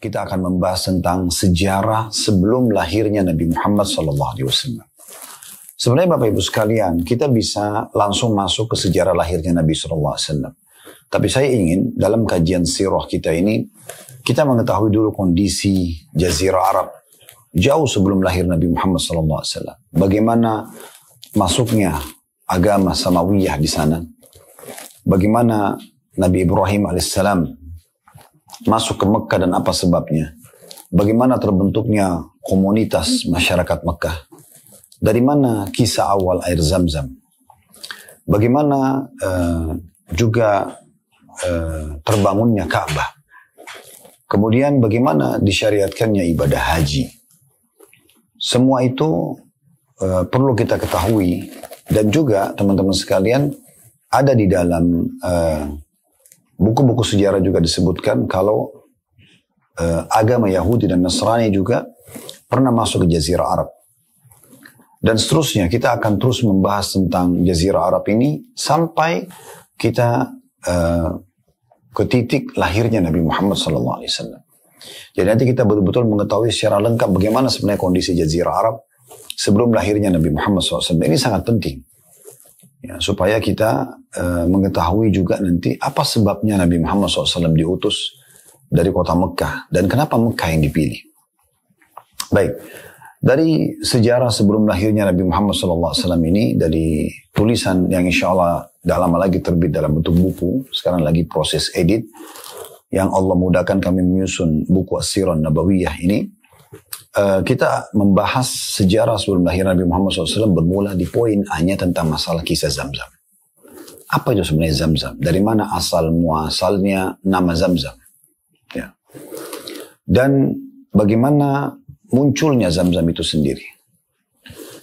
kita akan membahas tentang sejarah sebelum lahirnya Nabi Muhammad SAW. Sebenarnya Bapak Ibu sekalian, kita bisa langsung masuk ke sejarah lahirnya Nabi SAW. Tapi saya ingin dalam kajian sirah kita ini, kita mengetahui dulu kondisi Jazirah Arab jauh sebelum lahir Nabi Muhammad SAW. Bagaimana masuknya agama Samawiyah di sana. Bagaimana Nabi Ibrahim alaihissalam masuk ke Mekah dan apa sebabnya. Bagaimana terbentuknya komunitas masyarakat Mekah. Dari mana kisah awal air Zam-Zam. Bagaimana juga terbangunnya Ka'bah. Kemudian bagaimana disyariatkannya ibadah haji. Semua itu perlu kita ketahui. Dan juga teman-teman sekalian ada di dalam buku-buku sejarah juga disebutkan kalau agama Yahudi dan Nasrani juga pernah masuk ke Jazirah Arab. Dan seterusnya kita akan terus membahas tentang Jazirah Arab ini sampai kita ke titik lahirnya Nabi Muhammad SAW. Jadi nanti kita betul-betul mengetahui secara lengkap bagaimana sebenarnya kondisi Jazirah Arab sebelum lahirnya Nabi Muhammad SAW. Ini sangat penting. Ya, supaya kita mengetahui juga nanti apa sebabnya Nabi Muhammad SAW diutus dari kota Mekah dan kenapa Mekah yang dipilih. Baik, dari sejarah sebelum lahirnya Nabi Muhammad SAW ini dari tulisan yang insya Allah dah lama lagi terbit dalam bentuk buku, sekarang lagi proses edit, yang Allah mudahkan kami menyusun buku As-Sirah Nabawiyah ini. Kita membahas sejarah sebelum lahir Nabi Muhammad SAW bermula di poin hanya tentang masalah kisah Zam-Zam. Apa itu sebenarnya Zam-Zam? Dari mana asal muasalnya nama Zam-Zam? Ya. Dan bagaimana munculnya Zam-Zam itu sendiri?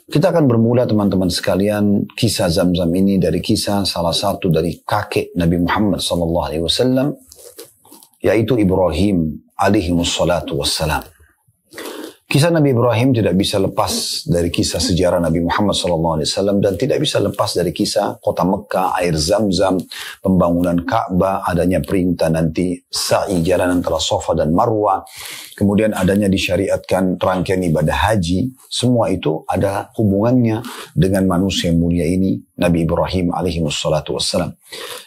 Kita akan bermula teman-teman sekalian kisah Zam-Zam ini dari kisah salah satu dari kakek Nabi Muhammad SAW, yaitu Ibrahim alaihi wassalatu wassalam. Kisah Nabi Ibrahim tidak bisa lepas dari kisah sejarah Nabi Muhammad SAW dan tidak bisa lepas dari kisah kota Mekah, air Zam-Zam, pembangunan Ka'bah, adanya perintah nanti sa'i jalan antara Safa dan Marwah, kemudian adanya disyariatkan rangkaian ibadah haji. Semua itu ada hubungannya dengan manusia yang mulia ini, Nabi Ibrahim alaihi wassalatu wassalam.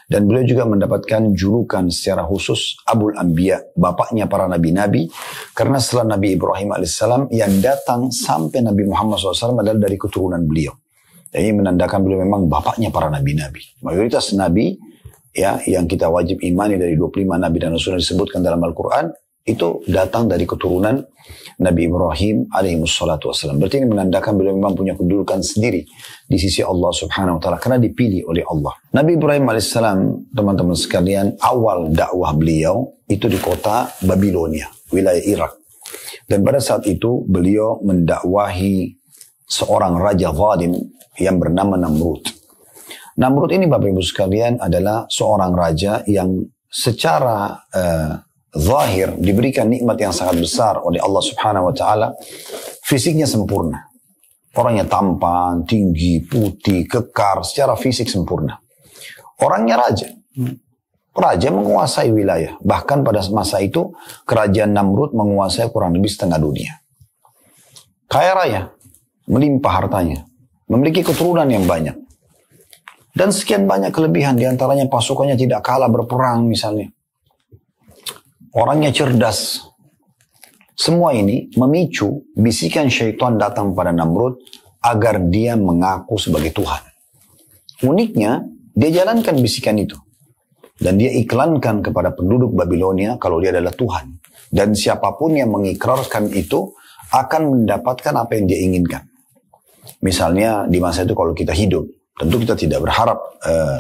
Dan beliau juga mendapatkan julukan secara khusus Abul Anbiya, bapaknya para nabi-nabi, karena setelah Nabi Ibrahim alaihissalam yang datang sampai Nabi Muhammad SAW adalah dari keturunan beliau. Jadi menandakan beliau memang bapaknya para nabi-nabi. Mayoritas nabi ya yang kita wajib imani dari 25 nabi dan rasul yang disebutkan dalam Al-Quran itu datang dari keturunan Nabi Ibrahim alaihi wassalatu wassalam. Berarti ini menandakan beliau memang punya kedudukan sendiri di sisi Allah subhanahu wa ta'ala karena dipilih oleh Allah. Nabi Ibrahim alaihissalam, teman-teman sekalian, awal dakwah beliau itu di kota Babilonia, wilayah Irak. Dan pada saat itu beliau mendakwahi seorang raja zalim yang bernama Namrud. Namrud ini Bapak Ibu sekalian adalah seorang raja yang secara zahir diberikan nikmat yang sangat besar oleh Allah subhanahu wa ta'ala. Fisiknya sempurna. Orangnya tampan, tinggi, putih, kekar, secara fisik sempurna. Orangnya raja. Raja menguasai wilayah. Bahkan pada masa itu, kerajaan Namrud menguasai kurang lebih setengah dunia. Kaya raya, melimpah hartanya. Memiliki keturunan yang banyak. Dan sekian banyak kelebihan, diantaranya pasukannya tidak kalah berperang misalnya. Orangnya cerdas. Semua ini memicu bisikan syaitan datang pada Namrud agar dia mengaku sebagai Tuhan. Uniknya, dia jalankan bisikan itu. Dan dia iklankan kepada penduduk Babilonia kalau dia adalah Tuhan. Dan siapapun yang mengikrarkan itu akan mendapatkan apa yang dia inginkan. Misalnya di masa itu kalau kita hidup, tentu kita tidak berharap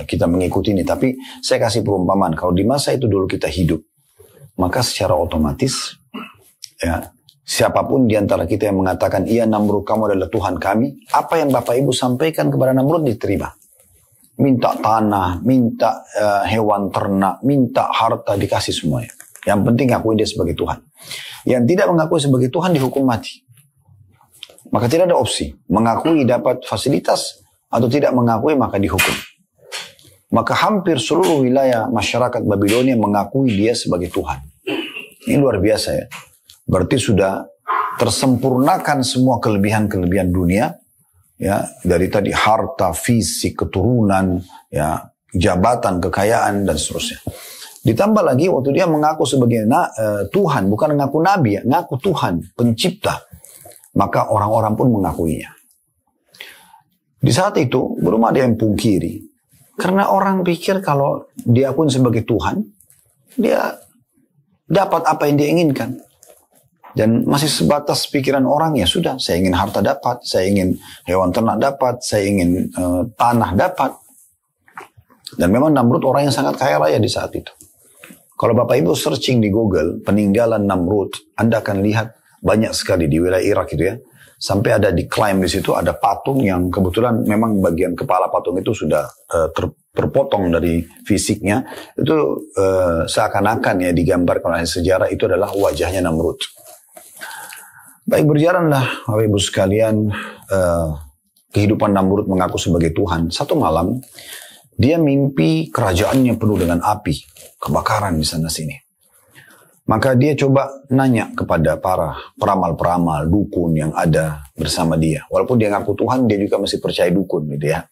kita mengikuti ini. Tapi saya kasih perumpamaan, kalau di masa itu dulu kita hidup, maka secara otomatis ya, siapapun di antara kita yang mengatakan iya Namrud kamu adalah Tuhan kami, apa yang Bapak Ibu sampaikan kepada Namrud diterima. Minta tanah, minta hewan ternak, minta harta dikasih semuanya. Yang penting akui dia sebagai Tuhan. Yang tidak mengakui sebagai Tuhan dihukum mati. Maka tidak ada opsi. Mengakui dapat fasilitas atau tidak mengakui maka dihukum. Maka hampir seluruh wilayah masyarakat Babilonia mengakui dia sebagai Tuhan. Ini luar biasa ya. Berarti sudah tersempurnakan semua kelebihan-kelebihan dunia. Ya, dari tadi harta, fisik, keturunan, ya, jabatan, kekayaan, dan seterusnya. Ditambah lagi waktu dia mengaku sebagai Tuhan, bukan mengaku Nabi, ya, mengaku Tuhan, pencipta. Maka orang-orang pun mengakuinya. Di saat itu, belum ada yang pungkiri. Karena orang pikir kalau diakui sebagai Tuhan, dia dapat apa yang dia inginkan. Dan masih sebatas pikiran orang, ya sudah, saya ingin harta dapat, saya ingin hewan ternak dapat, saya ingin tanah dapat. Dan memang Namrud orang yang sangat kaya raya di saat itu. Kalau Bapak Ibu searching di Google, peninggalan Namrud, Anda akan lihat banyak sekali di wilayah Irak itu ya. Sampai ada di klaim di situ ada patung yang kebetulan memang bagian kepala patung itu sudah terpotong dari fisiknya. Itu seakan-akan ya digambarkan oleh sejarah itu adalah wajahnya Namrud. Baik, berjalanlah Bapak Ibu sekalian kehidupan Namrud mengaku sebagai Tuhan. Satu malam dia mimpi kerajaannya penuh dengan api, kebakaran di sana sini. Maka dia coba nanya kepada para peramal-peramal, dukun yang ada bersama dia. Walaupun dia ngaku Tuhan, dia juga masih percaya dukun gitu ya.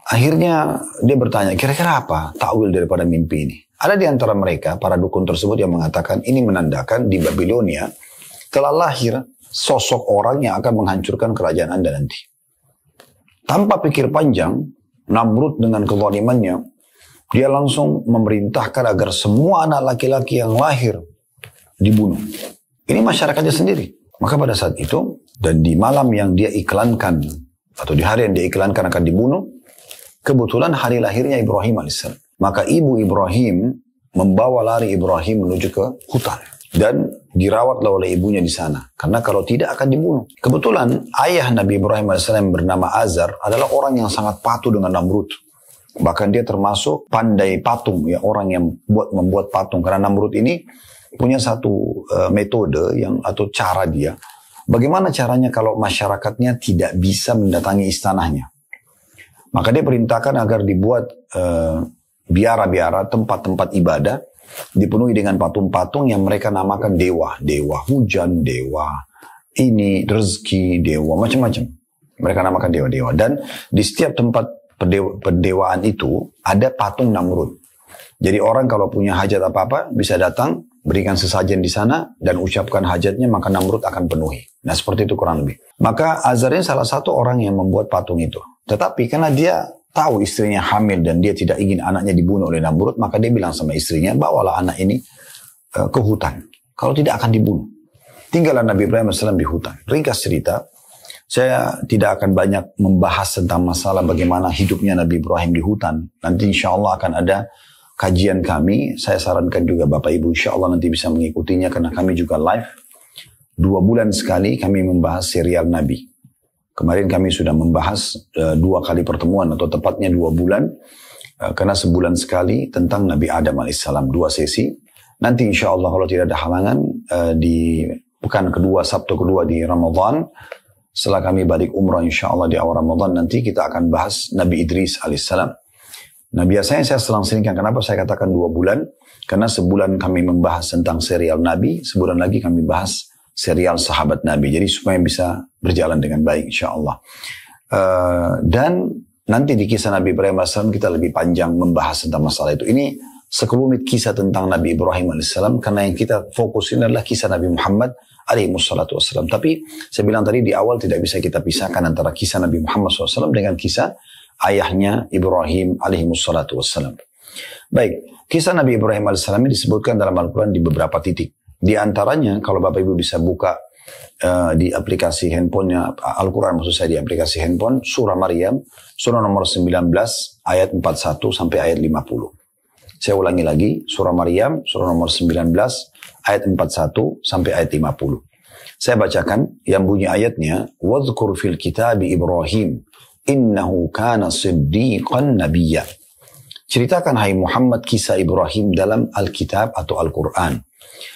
Akhirnya dia bertanya, kira-kira apa takwil daripada mimpi ini? Ada di antara mereka, para dukun tersebut yang mengatakan ini menandakan di Babilonia telah lahir sosok orang yang akan menghancurkan kerajaan Anda nanti. Tanpa pikir panjang, Namrud dengan kezalimannya, dia langsung memerintahkan agar semua anak laki-laki yang lahir dibunuh. Ini masyarakatnya sendiri. Maka pada saat itu, dan di malam yang dia iklankan, atau di hari yang dia iklankan akan dibunuh, kebetulan hari lahirnya Ibrahim AS. Maka ibu Ibrahim membawa lari Ibrahim menuju ke hutan. Dan dirawatlah oleh ibunya di sana. Karena kalau tidak akan dibunuh. Kebetulan ayah Nabi Ibrahim AS yang bernama Azar adalah orang yang sangat patuh dengan Namrud. Bahkan dia termasuk pandai patung, ya, orang yang membuat patung. Karena Namrud ini punya satu metode yang atau cara dia. Bagaimana caranya kalau masyarakatnya tidak bisa mendatangi istananya? Maka dia perintahkan agar dibuat biara-biara, tempat-tempat ibadah, dipenuhi dengan patung-patung yang mereka namakan dewa. Dewa hujan, dewa ini, rezeki, dewa, macam-macam. Mereka namakan dewa-dewa. Dan di setiap tempat pendewaan itu ada patung Namrud. Jadi orang kalau punya hajat apa-apa bisa datang, berikan sesajen di sana dan ucapkan hajatnya, maka Namrud akan penuhi. Nah, seperti itu kurang lebih. Maka Azar ini salah satu orang yang membuat patung itu. Tetapi karena dia tahu istrinya hamil dan dia tidak ingin anaknya dibunuh oleh Namrud, maka dia bilang sama istrinya, bawalah anak ini ke hutan. Kalau tidak akan dibunuh. Tinggallah Nabi Ibrahim AS di hutan. Ringkas cerita, saya tidak akan banyak membahas tentang masalah bagaimana hidupnya Nabi Ibrahim di hutan. Nanti insya Allah akan ada kajian kami. Saya sarankan juga Bapak Ibu insya Allah nanti bisa mengikutinya karena kami juga live. 2 bulan sekali kami membahas serial Nabi. Kemarin kami sudah membahas 2 kali pertemuan atau tepatnya 2 bulan. Karena sebulan sekali tentang Nabi Adam AS. 2 sesi. Nanti insya Allah kalau tidak ada halangan di pekan kedua, Sabtu kedua di Ramadan. Setelah kami balik umrah insya Allah di awal Ramadan nanti kita akan bahas Nabi Idris alaihissalam. Nah biasanya saya selang-selingkan. Kenapa saya katakan 2 bulan? Karena sebulan kami membahas tentang serial Nabi. Sebulan lagi kami bahas serial sahabat Nabi. Jadi supaya bisa berjalan dengan baik insya Allah. Dan nanti di kisah Nabi Ibrahim AS kita lebih panjang membahas tentang masalah itu. Ini sekelumit kisah tentang Nabi Ibrahim AS. Karena yang kita fokusin adalah kisah Nabi Muhammad alaihissalam. Tapi saya bilang tadi di awal tidak bisa kita pisahkan antara kisah Nabi Muhammad SAW dengan kisah ayahnya Ibrahim alaihissalam. Baik, kisah Nabi Ibrahim alaihissalam ini disebutkan dalam Al-Quran di beberapa titik. Di antaranya kalau Bapak Ibu bisa buka di aplikasi handphonenya Al-Quran, maksud saya di aplikasi handphone, surah Maryam, surah nomor 19 ayat 41 sampai ayat 50. Saya ulangi lagi, surah Maryam, surah nomor 19 ayat 41 sampai ayat 50. Saya bacakan yang bunyi ayatnya, وَذْكُرْ فِي الْكِتَابِ إِبْرَاهِيمِ إِنَّهُ كَانَ صِدِّيقًا نَبِيًّا. Ceritakan hai Muhammad kisah Ibrahim dalam Alkitab atau Al-Quran.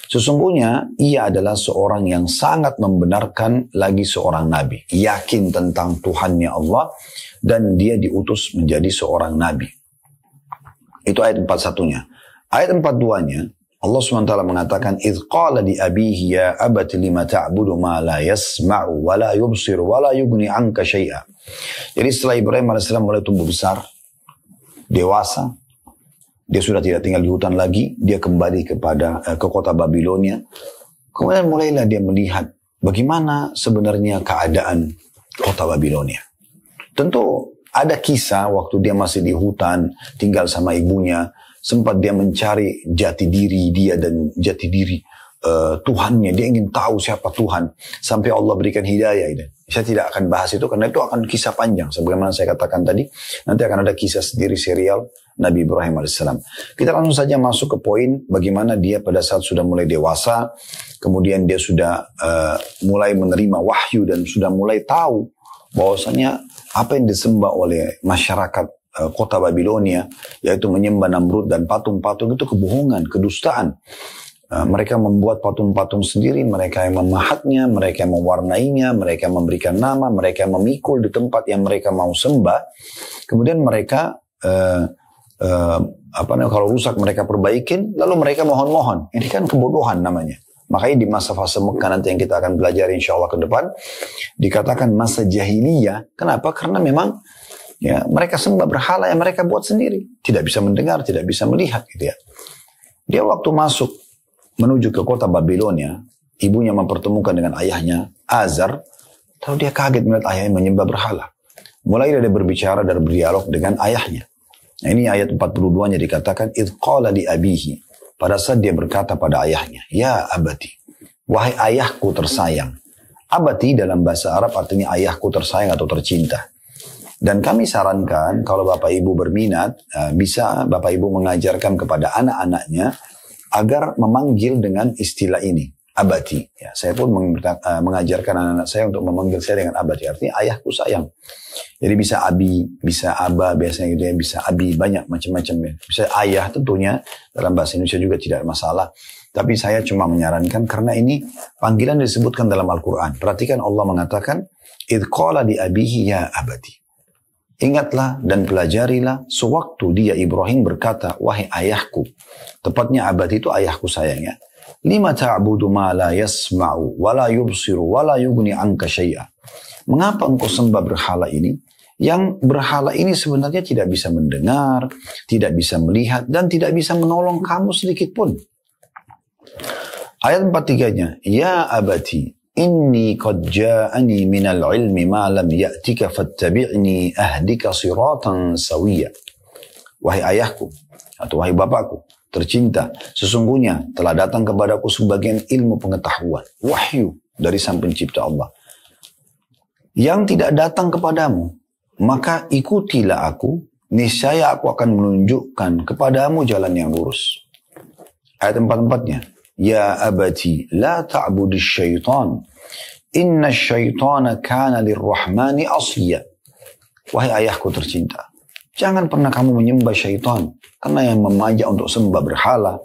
Sesungguhnya ia adalah seorang yang sangat membenarkan lagi seorang nabi. Yakin tentang Tuhannya Allah dan dia diutus menjadi seorang nabi. Itu ayat 41-nya. Ayat 42-nya, Allah SWT mengatakan, "Idh qala li abihi ya abati lima ta'budu ma la yasma'u wa la yubsiru wa la yughni 'anka syai'a." Jadi setelah Ibrahim AS mulai tumbuh besar, dewasa, dia sudah tidak tinggal di hutan lagi, dia kembali ke kota Babilonia. Kemudian mulailah dia melihat bagaimana sebenarnya keadaan kota Babilonia. Tentu ada kisah waktu dia masih di hutan, tinggal sama ibunya, sempat dia mencari jati diri dia dan jati diri Tuhannya. Dia ingin tahu siapa Tuhan, sampai Allah berikan hidayah ini. Saya tidak akan bahas itu karena itu akan kisah panjang. Sebagaimana saya katakan tadi, nanti akan ada kisah sendiri serial Nabi Ibrahim AS. Kita langsung saja masuk ke poin bagaimana dia pada saat sudah mulai dewasa, kemudian dia sudah mulai menerima wahyu dan sudah mulai tahu bahwasanya apa yang disembah oleh masyarakat kota Babilonia, yaitu menyembah Namrud dan patung-patung, itu kebohongan, kedustaan. Mereka membuat patung-patung sendiri, mereka yang memahatnya, mereka yang mewarnainya, mereka yang memberikan nama, mereka yang memikul di tempat yang mereka mau sembah. Kemudian mereka kalau rusak mereka perbaikin, lalu mereka mohon-mohon. Ini kan kebodohan namanya. Makanya di masa fase Mekah nanti yang kita akan pelajari insya Allah ke depan, dikatakan masa jahiliyah. Kenapa? Karena memang ya mereka sembah berhala yang mereka buat sendiri. Tidak bisa mendengar, tidak bisa melihat gitu ya. Dia waktu masuk menuju ke kota Babilonia, ibunya mempertemukan dengan ayahnya, Azar, lalu dia kaget melihat ayahnya menyembah berhala. Mulai dia berbicara dan berdialog dengan ayahnya. Nah ini ayat 42-nya dikatakan, "Idh qala li abihi." Pada saat dia berkata pada ayahnya, "Ya abati," wahai ayahku tersayang. Abati dalam bahasa Arab artinya ayahku tersayang atau tercinta. Dan kami sarankan kalau Bapak Ibu berminat, bisa Bapak Ibu mengajarkan kepada anak-anaknya agar memanggil dengan istilah ini, abati. Ya, saya pun mengajarkan anak-anak saya untuk memanggil saya dengan abati. Artinya ayahku sayang. Jadi bisa abi, bisa aba, biasanya gitu ya, bisa abi, banyak macam-macam ya. Bisa ayah tentunya, dalam bahasa Indonesia juga tidak masalah. Tapi saya cuma menyarankan karena ini panggilan disebutkan dalam Al-Quran. Perhatikan Allah mengatakan, "Idh qala li abihi ya abati." Ingatlah dan pelajarilah sewaktu dia Ibrahim berkata, "Wahai ayahku." Tepatnya abadi itu ayahku sayangnya. "Lima ta'budu ma la yasma'u wa la yubsiru wa la yughni 'anka syai'a." Mengapa engkau sembah berhala ini? Yang berhala ini sebenarnya tidak bisa mendengar, tidak bisa melihat, dan tidak bisa menolong kamu sedikit pun. Ayat 43-nya, "Ya abati, inni qad ja'ani minal ilmi ma lam ya'tika fattabi'ni ahdika siratan sawiyya." Wahai ayahku, atau wahai bapakku tercinta, sesungguhnya telah datang kepadaku sebagian ilmu pengetahuan, wahyu dari Sang Pencipta Allah, yang tidak datang kepadamu. Maka ikutilah aku, niscaya aku akan menunjukkan kepadamu jalan yang lurus. Ayat 44-nya, "Ya abati, la ta'budi syaitan. Inna syaitana kana lirrahmani asliya." Wahai ayahku tercinta, jangan pernah kamu menyembah syaitan. Karena yang memajak untuk sembah berhala,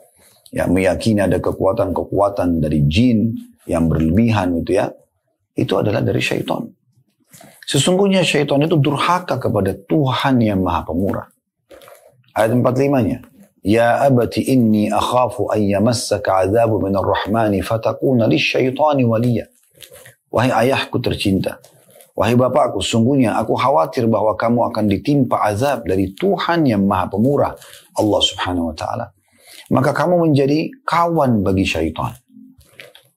yang meyakini ada kekuatan-kekuatan dari jin yang berlebihan itu ya, itu adalah dari syaitan. Sesungguhnya syaitan itu durhaka kepada Tuhan yang Maha Pemurah. Ayat 45-nya, "Ya abati inni akhafu an yamassaka 'adzabu minar rahmani fatakuna lisyaitani waliya." Wahai ayahku tercinta, wahai bapakku, sungguhnya aku khawatir bahwa kamu akan ditimpa azab dari Tuhan yang Maha Pemurah, Allah Subhanahu wa taala. Maka kamu menjadi kawan bagi syaitan.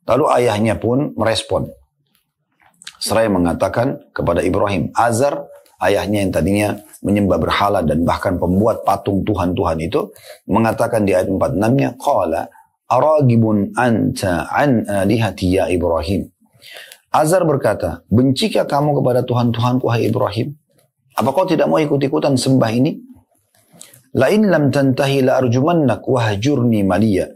Lalu ayahnya pun merespon. Seraya mengatakan kepada Ibrahim, Azar, ayahnya yang tadinya menyembah berhala dan bahkan pembuat patung Tuhan-Tuhan itu, mengatakan di ayat 46-nya, "Qala aragibun anta an alihati ya Ibrahim." Azar berkata, "Bencikah kamu kepada Tuhan-Tuhanku, hai Ibrahim? Apa kau tidak mau ikut-ikutan sembah ini? Lain lam tantahi la arjumannak wahjurni maliya."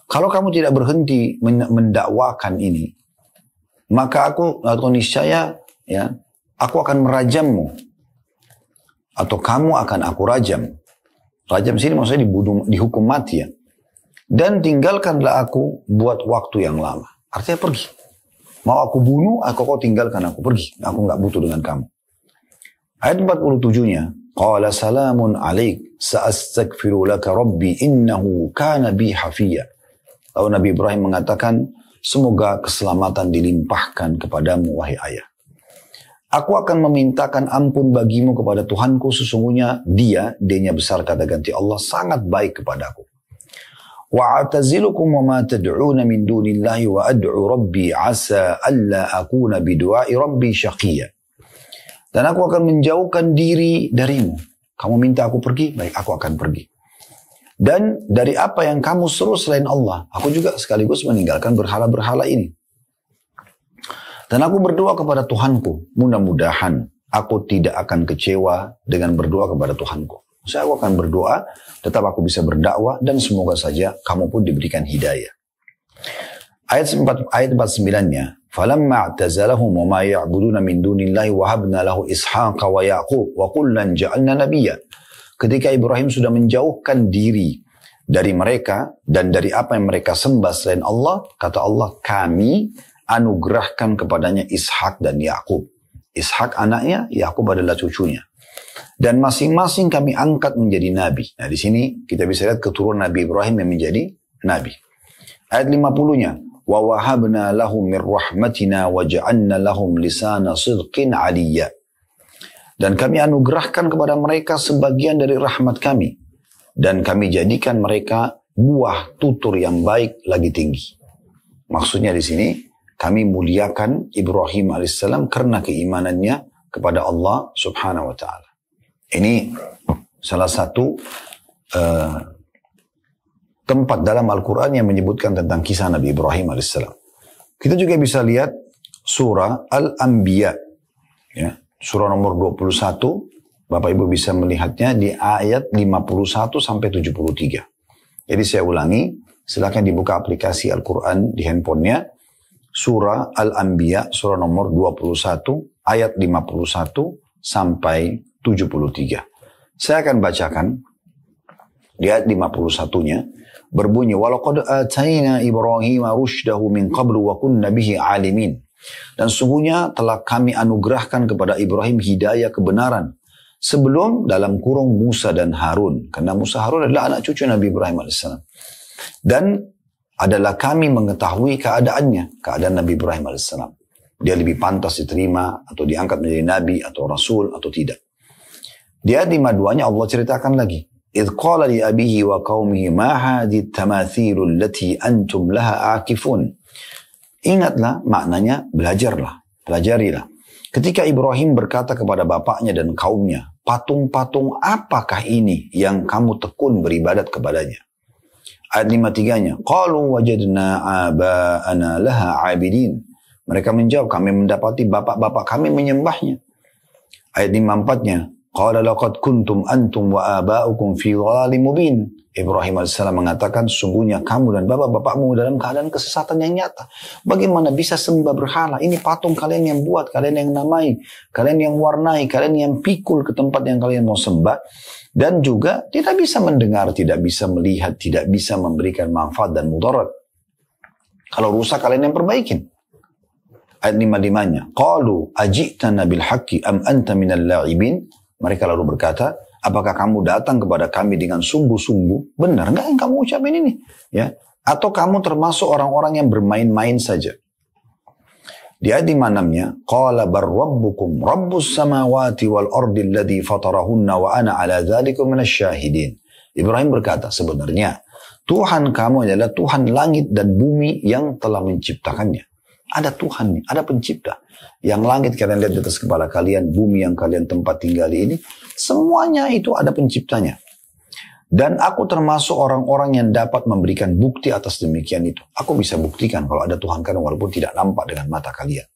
Kalau kamu tidak berhenti mendakwakan ini, maka aku atau niscaya ya, aku akan merajammu, atau kamu akan aku rajam. Rajam sini maksudnya dihukum mati ya. Dan tinggalkanlah aku buat waktu yang lama. Artinya pergi. Mau aku bunuh, kau tinggalkan aku, pergi. Aku nggak butuh dengan kamu. Ayat 47-nya, "Qala salamun alaik, sa'astaghfiru laka rabbi innahu kana bi hafiyya." Lalu Nabi Ibrahim mengatakan, semoga keselamatan dilimpahkan kepadamu, wahai ayah. Aku akan memintakan ampun bagimu kepada Tuhanku, sesungguhnya dia besar kata ganti Allah, sangat baik kepadaku. Wa'atazilukum wa ma tad'una min dunillahi wa ad'u rabbi asa alla akuna bidu'ai rabbi syaqiyya. Dan aku akan menjauhkan diri darimu. Kamu minta aku pergi, baik aku akan pergi. Dan dari apa yang kamu seru selain Allah, aku juga sekaligus meninggalkan berhala-berhala ini. Dan aku berdoa kepada Tuhanku, mudah-mudahan aku tidak akan kecewa dengan berdoa kepada Tuhanku. Aku akan berdoa, tetap aku bisa berdakwah, dan semoga saja kamu pun diberikan hidayah. Ayat 49-nya, فَلَمَّا اعْتَزَلَهُمْ وَمَا يَعْبُدُونَ مِنْ دُونِ اللَّهِ وَهَبْنَا لَهُ إِسْحَاقَ وَيَعْقُوبَ وَكُلًّا جَعَلْنَا نَبِيًّا. Ketika Ibrahim sudah menjauhkan diri dari mereka dan dari apa yang mereka sembah selain Allah, kata Allah, kami anugerahkan kepadanya Ishak dan Yakub. Ishak anaknya, Yakub adalah cucunya. Dan masing-masing kami angkat menjadi nabi. Nah, di sini kita bisa lihat keturunan Nabi Ibrahim yang menjadi nabi. Ayat 50-nya, wa wahabna lahum min rahmatina wa ja'alna lahum lisana sidqin 'aliyya. Dan kami anugerahkan kepada mereka sebagian dari rahmat kami, dan kami jadikan mereka buah tutur yang baik lagi tinggi. Maksudnya di sini, kami muliakan Ibrahim alaihissalam karena keimanannya kepada Allah subhanahu wa ta'ala. Ini salah satu tempat dalam Al-Quran yang menyebutkan tentang kisah Nabi Ibrahim alaihissalam. Kita juga bisa lihat surah Al-Anbiya. Ya, surah nomor 21. Bapak Ibu bisa melihatnya di ayat 51 sampai 73. Jadi saya ulangi, silakan dibuka aplikasi Al-Quran di handphonenya. Surah Al-Anbiya, surah nomor 21, ayat 51 sampai 73. Saya akan bacakan di ayat 51-nya, berbunyi, وَلَقَدْ آتَيْنَا إِبْرَاهِيمَ رُشْدَهُ مِنْ قَبْلُ وَكُنَّ بِهِ عَالِمِينَ. Dan sungguhnya telah kami anugerahkan kepada Ibrahim hidayah kebenaran sebelum dalam kurung Musa dan Harun. Karena Musa Harun adalah anak cucu Nabi Ibrahim AS. Dan adalah kami mengetahui keadaannya, keadaan Nabi Ibrahim AS. Dia lebih pantas diterima atau diangkat menjadi Nabi atau Rasul atau tidak. Di ayat 52-nya Allah ceritakan lagi. إِذْ قَالَ لِأَبِيهِ وَقَوْمِهِ مَا هَذِهِ التَّمَاثِيلُ الَّتِي أَنْتُمْ لَهَا عَاكِفُونَ. Ingatlah, maknanya belajarlah, pelajarilah. Ketika Ibrahim berkata kepada bapaknya dan kaumnya, patung-patung apakah ini yang kamu tekun beribadat kepadanya? Ayat 53-nya, qalu wajadna aba'ana laha 'abidin. Mereka menjawab, kami mendapati bapak-bapak kami menyembahnya. Ayat 54-nya, qala laqad kuntum antum wa aba'ukum fi dhalalin mubin. Ibrahim AS mengatakan, sungguhnya kamu dan bapak-bapakmu dalam keadaan kesesatan yang nyata. Bagaimana bisa sembah berhala? Ini patung kalian yang buat, kalian yang namai, kalian yang warnai, kalian yang pikul ke tempat yang kalian mau sembah. Dan juga tidak bisa mendengar, tidak bisa melihat, tidak bisa memberikan manfaat dan mudarat. Kalau rusak kalian yang perbaikin. Ayat 55-nya, qalu aji'tana bil haqqi am anta minal la'ibin. Mereka lalu berkata, apakah kamu datang kepada kami dengan sungguh-sungguh? Benar nggak yang kamu ucapin ini? Ya, atau kamu termasuk orang-orang yang bermain-main saja? Di ayat 56-nya, qala bar rabbukum rabbus samawati wal ardi alladhi fatarahunna wa ana ala dzalika minasyahidin. Ibrahim berkata, sebenarnya Tuhan kamu adalah Tuhan langit dan bumi yang telah menciptakannya. Ada Tuhan nih, ada pencipta. Yang langit kalian lihat di atas kepala kalian, bumi yang kalian tempat tinggal ini, semuanya itu ada penciptanya. Dan aku termasuk orang-orang yang dapat memberikan bukti atas demikian itu. Aku bisa buktikan kalau ada Tuhan kalian walaupun tidak nampak dengan mata kalian.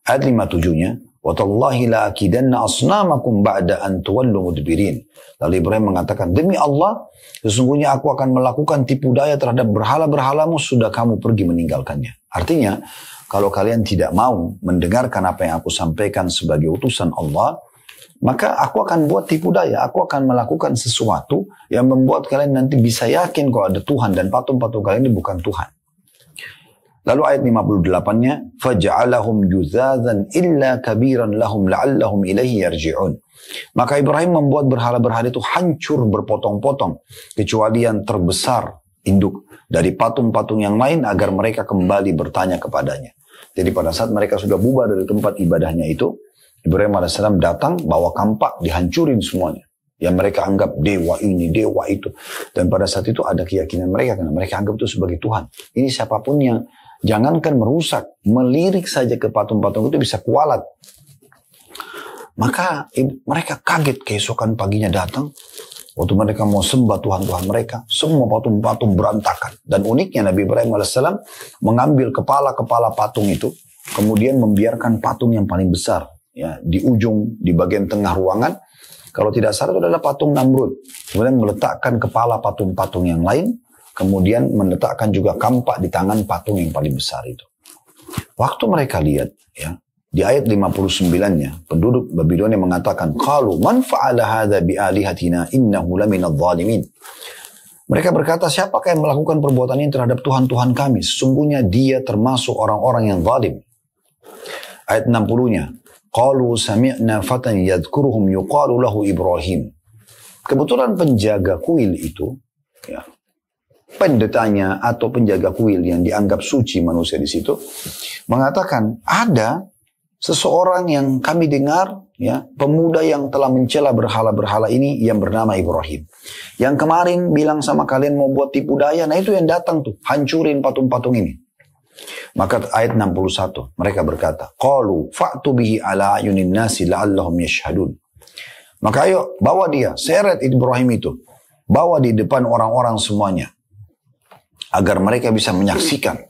Ayat 57-nya, وَتَاللَّهِ لَأَكِدَنَّ أَصْنَامَكُمْ بَعْدَ أَنْ تُوَلُّوا مُدْبِرِينَ. Lalu Ibrahim mengatakan, demi Allah, sesungguhnya aku akan melakukan tipu daya terhadap berhala-berhalamu sudah kamu pergi meninggalkannya. Artinya, kalau kalian tidak mau mendengarkan apa yang aku sampaikan sebagai utusan Allah, maka aku akan buat tipu daya. Aku akan melakukan sesuatu yang membuat kalian nanti bisa yakin kalau ada Tuhan dan patung-patung kalian ini bukan Tuhan. Lalu ayat 58-nya, فَجَعَلَهُمْ جُذَاذًا إِلَّا كَبِيرًا لَهُمْ لَعَلَّهُمْ إِلَيْهِ يَرْجِعُونَ. Maka Ibrahim membuat berhala-berhala itu hancur berpotong-potong, kecuali yang terbesar induk dari patung-patung yang lain agar mereka kembali bertanya kepadanya. Jadi pada saat mereka sudah bubar dari tempat ibadahnya itu, Ibrahim AS datang bawa kampak dihancurin semuanya. Yang mereka anggap dewa ini, dewa itu. Dan pada saat itu ada keyakinan mereka, karena mereka anggap itu sebagai Tuhan. Ini siapapun yang jangankan merusak, melirik saja ke patung-patung itu bisa kualat. Maka mereka kaget keesokan paginya datang. Waktu mereka mau sembah Tuhan-Tuhan mereka, semua patung-patung berantakan. Dan uniknya Nabi Ibrahim AS mengambil kepala-kepala patung itu, kemudian membiarkan patung yang paling besar. Ya, di ujung, di bagian tengah ruangan. Kalau tidak salah itu adalah patung Namrud. Kemudian meletakkan kepala patung-patung yang lain, kemudian meletakkan juga kampak di tangan patung yang paling besar itu. Waktu mereka lihat, ya, di ayat 59-nya, penduduk Babilonia mengatakan, "Qalu man fa'ala hadza bi alihatina innahu laminadh dhalimin." Mereka berkata, siapakah yang melakukan perbuatan ini terhadap Tuhan-Tuhan kami? Sesungguhnya dia termasuk orang-orang yang zalim. Ayat 60-nya, "Qalu sami'na fatan yadhkuruhum yuqalu lahu Ibrahim." Kebetulan penjaga kuil itu, ya, pendetanya atau penjaga kuil yang dianggap suci manusia di situ, mengatakan ada seseorang yang kami dengar, ya, pemuda yang telah mencela berhala-berhala ini yang bernama Ibrahim. Yang kemarin bilang sama kalian mau buat tipu daya, nah itu yang datang tuh, hancurin patung-patung ini. Maka ayat 61, mereka berkata, "Qalu fa'tu bihi ala ayunin nasi la'allahum yashhadun." Maka ayo, bawa dia, seret Ibrahim itu. Bawa di depan orang-orang semuanya. Agar mereka bisa menyaksikan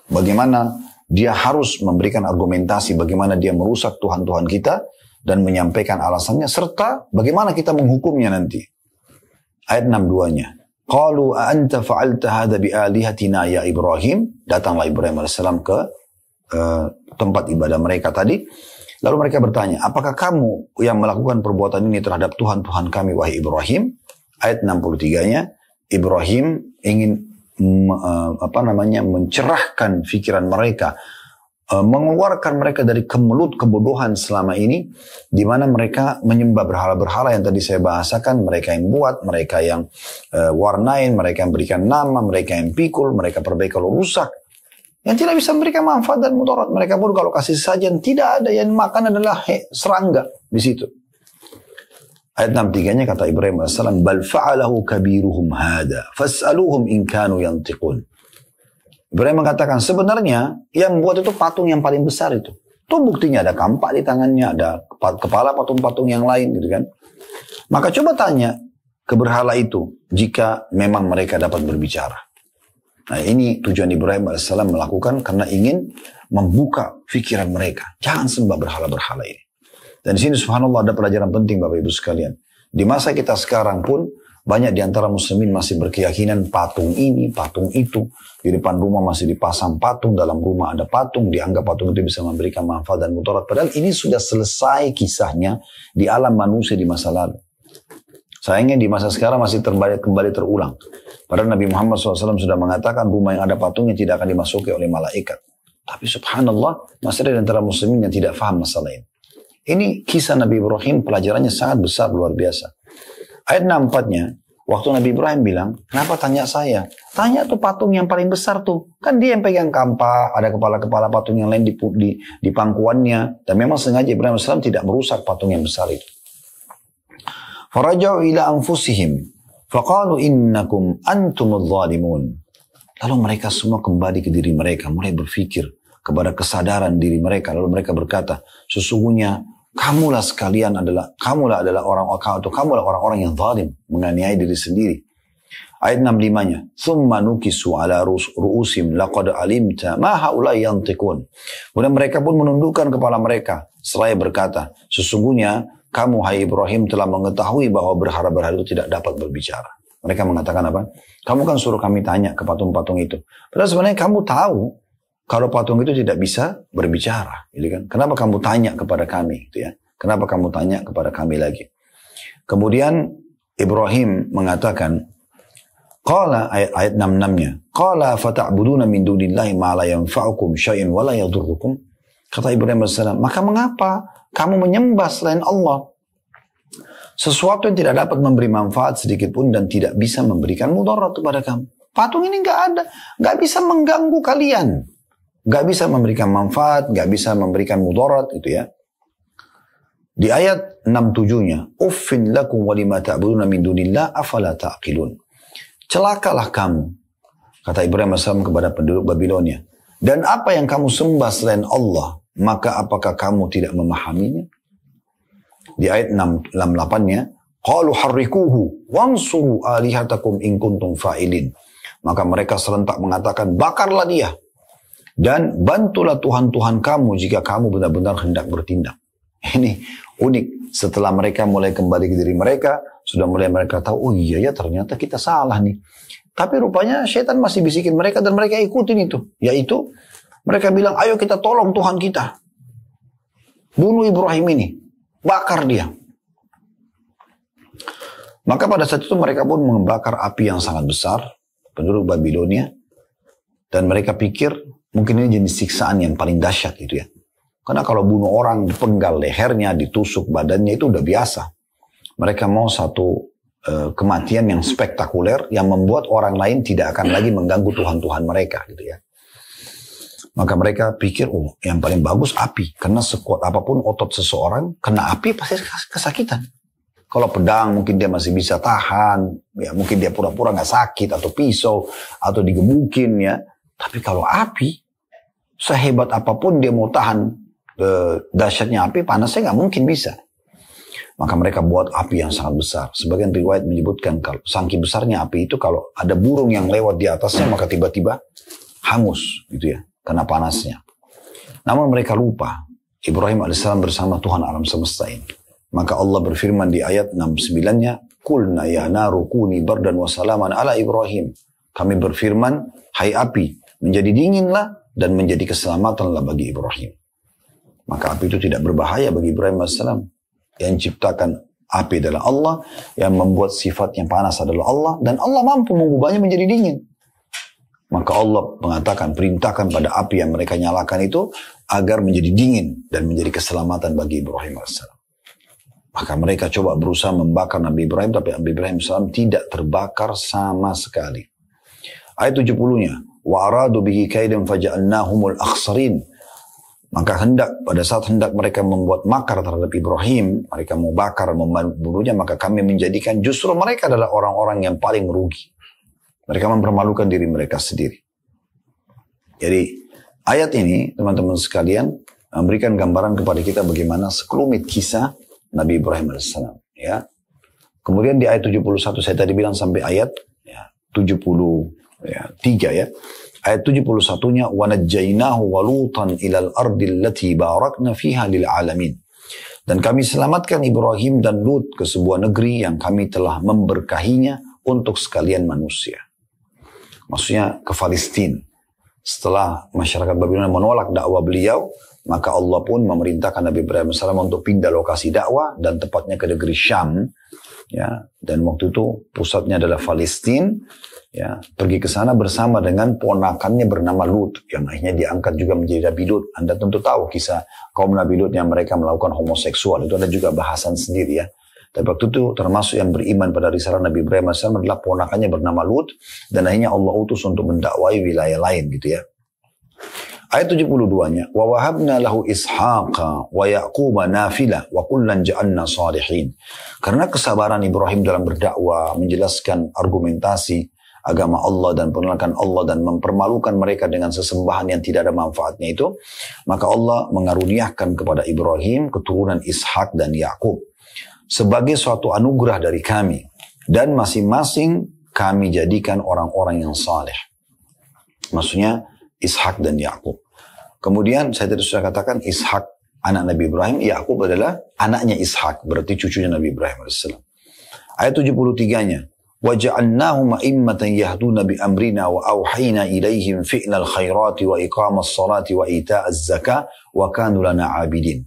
bagaimana dia harus memberikan argumentasi, bagaimana dia merusak Tuhan-Tuhan kita, dan menyampaikan alasannya, serta bagaimana kita menghukumnya nanti. Ayat 62-nya. Qalu a'anta fa'alta hadha bi'alihatina ya Ibrahim. Datanglah Ibrahim AS ke tempat ibadah mereka tadi. Lalu mereka bertanya, apakah kamu yang melakukan perbuatan ini terhadap Tuhan-Tuhan kami wahai Ibrahim? Ayat 63-nya, Ibrahim ingin mencerahkan pikiran mereka, mengeluarkan mereka dari kemelut kebodohan selama ini, di mana mereka menyembah berhala-berhala yang tadi saya bahasakan, mereka yang buat, mereka yang warnain, mereka yang berikan nama, mereka yang pikul, mereka perbaiki kalau rusak, yang tidak bisa memberikan manfaat dan mudarat. Mereka pun kalau kasih sajian tidak ada, yang makan adalah serangga di situ. Ayat 63-nya kata Ibrahim AS, "Bal fa'alahu kabiruhum hada, fas'aluhum in kanu yantiqun." Ibrahim mengatakan, sebenarnya yang buat itu patung yang paling besar itu. Itu buktinya ada kampak di tangannya, ada kepala patung-patung yang lain gitu kan. Maka coba tanya ke berhala itu, jika memang mereka dapat berbicara. Nah ini tujuan Ibrahim AS melakukan karena ingin membuka pikiran mereka. Jangan sembah berhala-berhala ini. Dan di sini subhanallah ada pelajaran penting Bapak Ibu sekalian. Di masa kita sekarang pun banyak di antara muslimin masih berkeyakinan patung ini, patung itu. Di depan rumah masih dipasang patung, dalam rumah ada patung, dianggap patung itu bisa memberikan manfaat dan mudarat. Padahal ini sudah selesai kisahnya di alam manusia di masa lalu. Sayangnya di masa sekarang masih kembali terulang. Padahal Nabi Muhammad SAW sudah mengatakan rumah yang ada patungnya tidak akan dimasuki oleh malaikat. Tapi subhanallah masih ada di antara muslimin yang tidak faham masalah ini. Ini kisah Nabi Ibrahim, pelajarannya sangat besar, luar biasa. Ayat 64-nya, waktu Nabi Ibrahim bilang, kenapa tanya saya? Tanya tuh patung yang paling besar tuh. Kan dia yang pegang kampak, ada kepala-kepala patung yang lain di pangkuannya. Dan memang sengaja Ibrahim AS tidak merusak patung yang besar itu. Faraja'u ila anfusihim, faqalu innakum antumudz zalimun. Lalu mereka semua kembali ke diri mereka, mulai berpikir kepada kesadaran diri mereka. Lalu mereka berkata, sesungguhnya kamulah adalah orang-orang yang zalim, menganiaya diri sendiri. Ayat 65-nya, "Tsumma nukisu ala ru'usim laqad alimta ma haula yantiqun." Kemudian mereka pun menundukkan kepala mereka seraya berkata, sesungguhnya kamu hai Ibrahim telah mengetahui bahwa berhala-berhala itu tidak dapat berbicara. Mereka mengatakan apa? Kamu kan suruh kami tanya ke patung-patung itu. Padahal sebenarnya kamu tahu kalau patung itu tidak bisa berbicara, gitu kan? Kenapa kamu tanya kepada kami, gitu ya? Kenapa kamu tanya kepada kami lagi? Kemudian Ibrahim mengatakan, qala ayat 66-nya, qala fata'buduna min dunillahi ma la yanfa'ukum syai'un wa la yadurrukum. Kata Ibrahim AS, maka mengapa kamu menyembah selain Allah sesuatu yang tidak dapat memberi manfaat sedikit pun dan tidak bisa memberikan mudarat kepada kamu? Patung ini nggak ada, nggak bisa mengganggu kalian, nggak bisa memberikan manfaat, nggak bisa memberikan mudarat, itu ya. Di ayat 67-nya, Uffin lakum walima ta'buduna min dunillah afala ta'qilun. Celakalah kamu, kata Ibrahim AS kepada penduduk Babilonia. Dan apa yang kamu sembah selain Allah, maka apakah kamu tidak memahaminya? Di ayat 68-nya, Qalu harrikuhu wansuru alihatakum in kuntum fa'ilin. Maka mereka serentak mengatakan, bakarlah dia. Dan bantulah Tuhan-Tuhan kamu jika kamu benar-benar hendak bertindak. Ini unik. Setelah mereka mulai kembali ke diri mereka, sudah mulai mereka tahu, oh iya ya ternyata kita salah nih. Tapi rupanya syaitan masih bisikin mereka dan mereka ikutin itu. Yaitu mereka bilang, ayo kita tolong Tuhan kita. Bunuh Ibrahim ini. Bakar dia. Maka pada saat itu mereka pun membakar api yang sangat besar. Penduduk Babilonia. Dan mereka pikir mungkin ini jenis siksaan yang paling dahsyat itu ya. Karena kalau bunuh orang, dipenggal lehernya, ditusuk badannya itu udah biasa. Mereka mau satu kematian yang spektakuler yang membuat orang lain tidak akan lagi mengganggu Tuhan-Tuhan mereka gitu ya. Maka mereka pikir, oh yang paling bagus api. Karena sekuat apapun otot seseorang, kena api pasti kesakitan. Kalau pedang mungkin dia masih bisa tahan, ya mungkin dia pura-pura nggak sakit, atau pisau, atau digebukin ya. Tapi kalau api, sehebat apapun dia mau tahan dahsyatnya api, panasnya nggak mungkin bisa. Maka mereka buat api yang sangat besar. Sebagian riwayat menyebutkan kalau saking besarnya api itu, kalau ada burung yang lewat di atasnya maka tiba-tiba hangus gitu ya, karena panasnya. Namun mereka lupa Ibrahim alaihissalam bersama Tuhan alam semesta ini. Maka Allah berfirman di ayat 69-nya, Qulna ya naru kuni bardan wa salaman ala Ibrahim. Kami berfirman, hai api, menjadi dinginlah dan menjadi keselamatanlah bagi Ibrahim. Maka api itu tidak berbahaya bagi Ibrahim AS. Yang ciptakan api adalah Allah, yang membuat sifat yang panas adalah Allah, dan Allah mampu mengubahnya menjadi dingin. Maka Allah mengatakan, perintahkan pada api yang mereka nyalakan itu, agar menjadi dingin dan menjadi keselamatan bagi Ibrahim AS. Maka mereka coba berusaha membakar Nabi Ibrahim, tapi Nabi Ibrahim AS tidak terbakar sama sekali. Ayat 70-nya, wa aradu bihi kaidan faja'alnahumul akhsarin. Maka pada saat hendak mereka membuat makar terhadap Ibrahim, mereka mau bakar, membunuhnya, maka kami menjadikan justru mereka adalah orang-orang yang paling rugi. Mereka mempermalukan diri mereka sendiri. Jadi ayat ini teman-teman sekalian memberikan gambaran kepada kita bagaimana sekelumit kisah Nabi Ibrahim AS. Ya. Kemudian di ayat 71 saya tadi bilang sampai ayat 73 ya. Ayat 71-nya, وَنَجَّيْنَاهُ وَلُوطًا إِلَى الْأَرْضِ الَّتِي بَارَكْنَا فِيهَا لِلْعَالَمِينَ. Dan kami selamatkan Ibrahim dan Lut ke sebuah negeri yang kami telah memberkahinya untuk sekalian manusia. Maksudnya ke Palestina. Setelah masyarakat Babilonia menolak dakwah beliau, maka Allah pun memerintahkan Nabi Ibrahim AS untuk pindah lokasi dakwah dan tepatnya ke negeri Syam. Ya, dan waktu itu pusatnya adalah Palestina. Ya, pergi ke sana bersama dengan ponakannya bernama Lut, yang akhirnya diangkat juga menjadi Nabi Lut. Anda tentu tahu kisah kaum Nabi Lut yang mereka melakukan homoseksual, itu ada juga bahasan sendiri ya. Tapi waktu itu termasuk yang beriman pada risalah Nabi Ibrahim AS adalah ponakannya bernama Lut, dan akhirnya Allah utus untuk mendakwai wilayah lain gitu ya. Ayat 72-nya, wa wahabna lahu ishaqa wa yaquba nafila wa kullan ja'alna salihin. Karena kesabaran Ibrahim dalam berdakwah, menjelaskan argumentasi agama Allah dan penolakan Allah dan mempermalukan mereka dengan sesembahan yang tidak ada manfaatnya itu, maka Allah mengaruniakan kepada Ibrahim keturunan Ishak dan Yakub sebagai suatu anugerah dari kami, dan masing-masing kami jadikan orang-orang yang saleh. Maksudnya Ishak dan Yakub. Kemudian saya tadi sudah katakan Ishak anak Nabi Ibrahim, Yakub adalah anaknya Ishak, berarti cucunya Nabi Ibrahim AS. Ayat 73-nya, وَجَعَلْنَاهُمْ أَئِمَّةً يَهْدُونَ بِأَمْرِنَا وَأَوْحَيْنَا إِلَيْهِمْ فِعْلَ الْخَيْرَاتِ وَإِقَامَ الصَّلَاةِ وَإِيتَاءَ الزَّكَاةِ وَكَانُوا لَنَا عَابِدِينَ.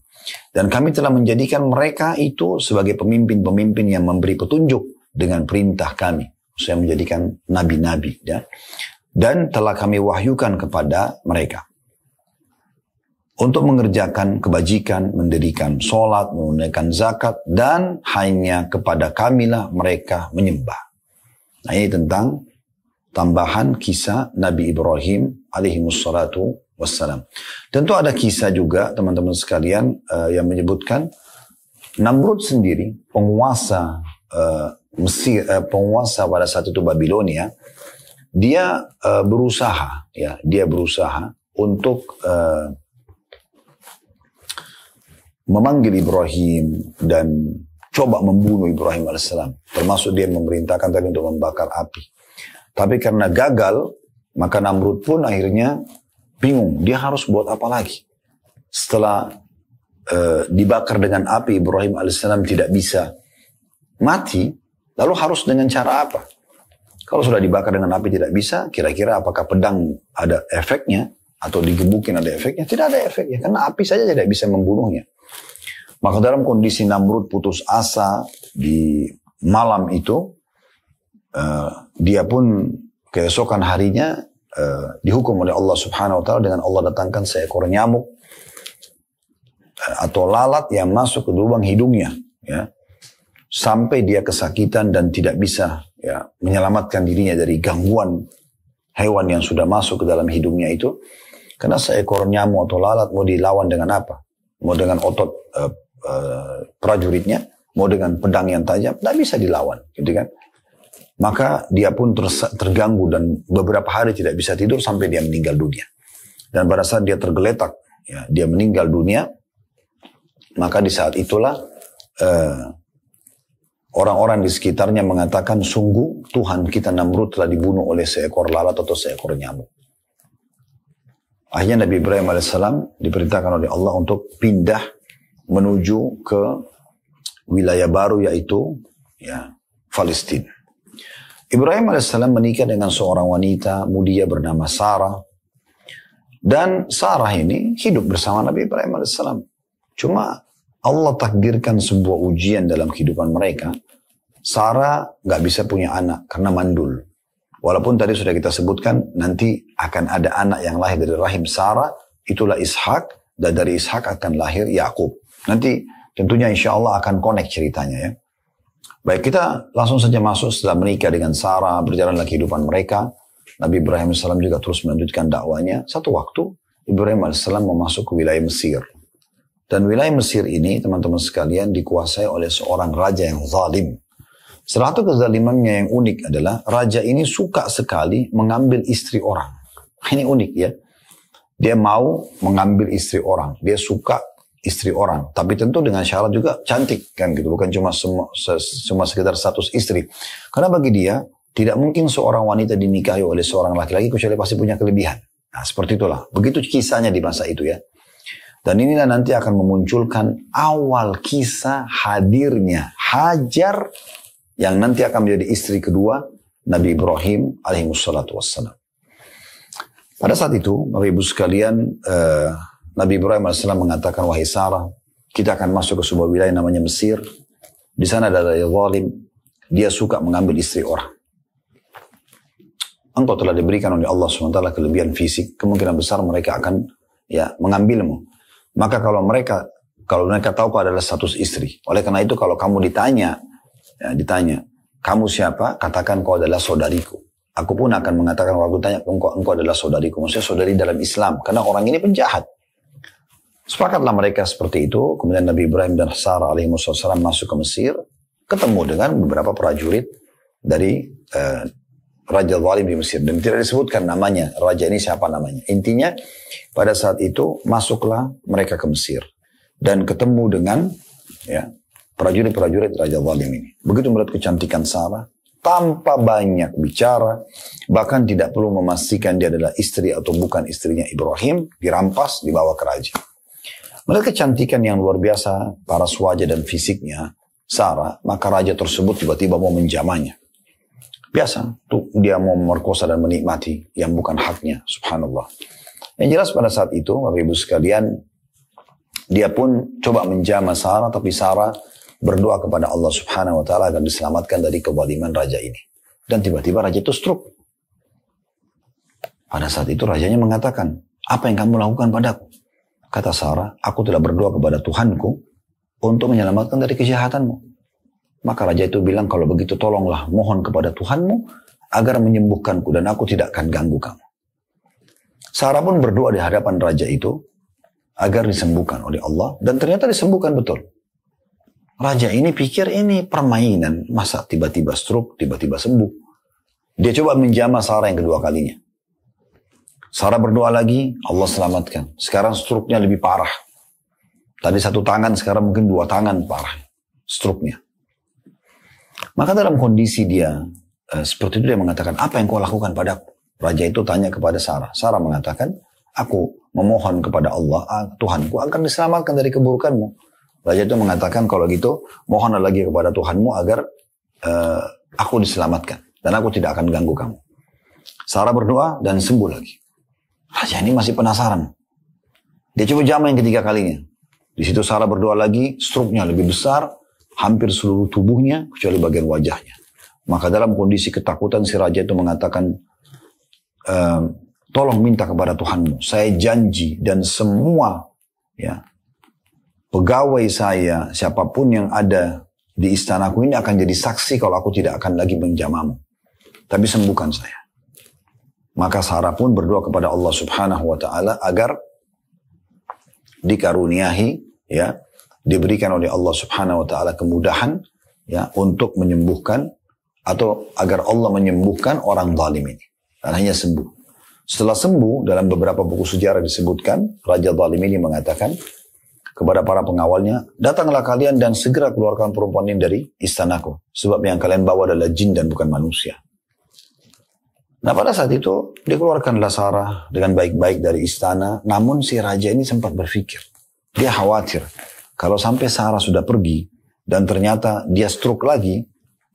Dan kami telah menjadikan mereka itu sebagai pemimpin-pemimpin yang memberi petunjuk dengan perintah kami. Saya menjadikan nabi-nabi ya. Dan telah kami wahyukan kepada mereka untuk mengerjakan kebajikan, mendirikan sholat, menunaikan zakat, dan hanya kepada kamilah mereka menyembah. Nah ini tentang tambahan kisah Nabi Ibrahim alaihi wassalatu wassalam. Tentu ada kisah juga teman-teman sekalian yang menyebutkan Namrud sendiri, penguasa Mesir, penguasa pada saat itu Babilonia, dia berusaha untuk memanggil Ibrahim dan coba membunuh Ibrahim alaihissalam. Termasuk dia memerintahkan tadi untuk membakar api. Tapi karena gagal, maka Namrud pun akhirnya bingung. Dia harus buat apa lagi? Setelah dibakar dengan api, Ibrahim alaihissalam tidak bisa mati, lalu harus dengan cara apa? Kalau sudah dibakar dengan api tidak bisa, kira-kira apakah pedang ada efeknya? Atau digebukin ada efeknya? Tidak ada efeknya, karena api saja tidak bisa membunuhnya. Maka dalam kondisi Namrud putus asa di malam itu, dia pun keesokan harinya dihukum oleh Allah Subhanahu Wa Taala dengan Allah datangkan seekor nyamuk atau lalat yang masuk ke lubang hidungnya, ya, sampai dia kesakitan dan tidak bisa menyelamatkan dirinya dari gangguan hewan yang sudah masuk ke dalam hidungnya itu. Karena seekor nyamuk atau lalat mau dilawan dengan apa? Mau dengan otot prajuritnya, mau dengan pedang yang tajam, tidak bisa dilawan, gitu kan? Maka dia pun terganggu dan beberapa hari tidak bisa tidur sampai dia meninggal dunia. Dan pada saat dia tergeletak, dia meninggal dunia, maka di saat itulah orang-orang di sekitarnya mengatakan, sungguh Tuhan kita Namrud telah dibunuh oleh seekor lalat atau seekor nyamuk. Akhirnya Nabi Ibrahim alaihissalam diperintahkan oleh Allah untuk pindah menuju ke wilayah baru, yaitu Palestina. Ibrahim alaihissalam menikah dengan seorang wanita mulia bernama Sarah. Dan Sarah ini hidup bersama Nabi Ibrahim alaihissalam. Cuma Allah takdirkan sebuah ujian dalam kehidupan mereka. Sarah gak bisa punya anak karena mandul. Walaupun tadi sudah kita sebutkan nanti akan ada anak yang lahir dari rahim Sarah, itulah Ishak, dan dari Ishak akan lahir Yakub. Nanti tentunya insya Allah akan connect ceritanya ya. Baik, kita langsung saja masuk setelah menikah dengan Sarah, berjalanlah kehidupan mereka. Nabi Ibrahim AS juga terus melanjutkan dakwanya. Satu waktu Ibrahim AS masuk ke wilayah Mesir. Dan wilayah Mesir ini teman-teman sekalian dikuasai oleh seorang raja yang zalim. Salah satu kezalimannya yang unik adalah raja ini suka sekali mengambil istri orang. Ini unik ya. Dia mau mengambil istri orang. Dia suka istri orang. Tapi tentu dengan syarat juga cantik kan gitu. Bukan cuma sekedar status istri. Karena bagi dia tidak mungkin seorang wanita dinikahi oleh seorang laki-laki kecuali pasti punya kelebihan. Nah seperti itulah. Begitu kisahnya di masa itu ya. Dan inilah nanti akan memunculkan awal kisah hadirnya Hajar yang nanti akan menjadi istri kedua Nabi Ibrahim alaihi wassalam. Pada saat itu, Bapak Ibu sekalian, Nabi Ibrahim AS mengatakan, wahai Sarah, kita akan masuk ke sebuah wilayah namanya Mesir. Di sana ada raja zalim, dia suka mengambil istri orang. Engkau telah diberikan oleh Allah SWT kelebihan fisik, kemungkinan besar mereka akan mengambilmu. Maka kalau mereka tahu kau adalah status istri, oleh karena itu kalau kamu ditanya, kamu siapa? Katakan kau adalah saudariku. Aku pun akan mengatakan waktu tanya engkau adalah saudariku. Maksudnya saudari dalam Islam. Karena orang ini penjahat. Sepakatlah mereka seperti itu. Kemudian Nabi Ibrahim dan Sarah alaihi wassalam masuk ke Mesir. Ketemu dengan beberapa prajurit dari Raja Zalim di Mesir. Dan tidak disebutkan namanya. Raja ini siapa namanya. Intinya pada saat itu masuklah mereka ke Mesir. Dan ketemu dengan prajurit-prajurit Raja Zalim ini. Begitu melihat kecantikan Sarah, tanpa banyak bicara, bahkan tidak perlu memastikan dia adalah istri atau bukan istrinya Ibrahim, dirampas, dibawa ke raja. Melihat kecantikan yang luar biasa, paras wajah dan fisiknya Sarah, maka raja tersebut tiba-tiba mau menjamahnya. Biasa, tuh dia mau memerkosa dan menikmati yang bukan haknya, subhanallah. Yang jelas pada saat itu, Bapak Ibu sekalian, dia pun coba menjamah Sarah, tapi Sarah berdoa kepada Allah Subhanahu Wa Taala agar diselamatkan dari kezaliman raja ini. Dan tiba-tiba raja itu stroke. Pada saat itu rajanya mengatakan, apa yang kamu lakukan padaku? Kata Sarah, aku telah berdoa kepada Tuhanku untuk menyelamatkan dari kejahatanmu. Maka raja itu bilang, kalau begitu tolonglah mohon kepada Tuhanmu agar menyembuhkanku dan aku tidak akan ganggu kamu. Sarah pun berdoa di hadapan raja itu agar disembuhkan oleh Allah, dan ternyata disembuhkan betul. Raja ini pikir ini permainan, masa tiba-tiba stroke, tiba-tiba sembuh. Dia coba menjamah Sarah yang kedua kalinya. Sarah berdoa lagi, Allah selamatkan. Sekarang stroke-nya lebih parah. Tadi satu tangan, sekarang mungkin dua tangan parah stroke-nya. Maka dalam kondisi dia seperti itu, dia mengatakan, apa yang kau lakukan padaku? Raja itu tanya kepada Sarah. Sarah mengatakan, aku memohon kepada Allah, Tuhanku akan diselamatkan dari keburukanmu. Raja itu mengatakan, kalau gitu, mohonlah lagi kepada Tuhanmu agar aku diselamatkan. Dan aku tidak akan ganggu kamu. Sarah berdoa dan sembuh lagi. Raja ini masih penasaran. Dia coba jamah yang ketiga kalinya. Di situ Sarah berdoa lagi, stroke-nya lebih besar, hampir seluruh tubuhnya, kecuali bagian wajahnya. Maka dalam kondisi ketakutan si raja itu mengatakan, tolong minta kepada Tuhanmu. Saya janji dan semua pegawai saya, siapapun yang ada di istanaku ini akan jadi saksi kalau aku tidak akan lagi menjamamu. Tapi sembuhkan saya. Maka Sarah pun berdoa kepada Allah Subhanahu wa Ta'ala agar dikaruniahi, diberikan oleh Allah Subhanahu wa Ta'ala kemudahan untuk menyembuhkan, atau agar Allah menyembuhkan orang zalim ini. Dan hanya sembuh. Setelah sembuh, dalam beberapa buku sejarah disebutkan, Raja zalim ini mengatakan kepada para pengawalnya, datanglah kalian dan segera keluarkan perempuan ini dari istanaku. Sebab yang kalian bawa adalah jin dan bukan manusia. Nah pada saat itu, dikeluarkanlah Sarah dengan baik-baik dari istana. Namun si raja ini sempat berpikir. Dia khawatir. Kalau sampai Sarah sudah pergi, dan ternyata dia stroke lagi,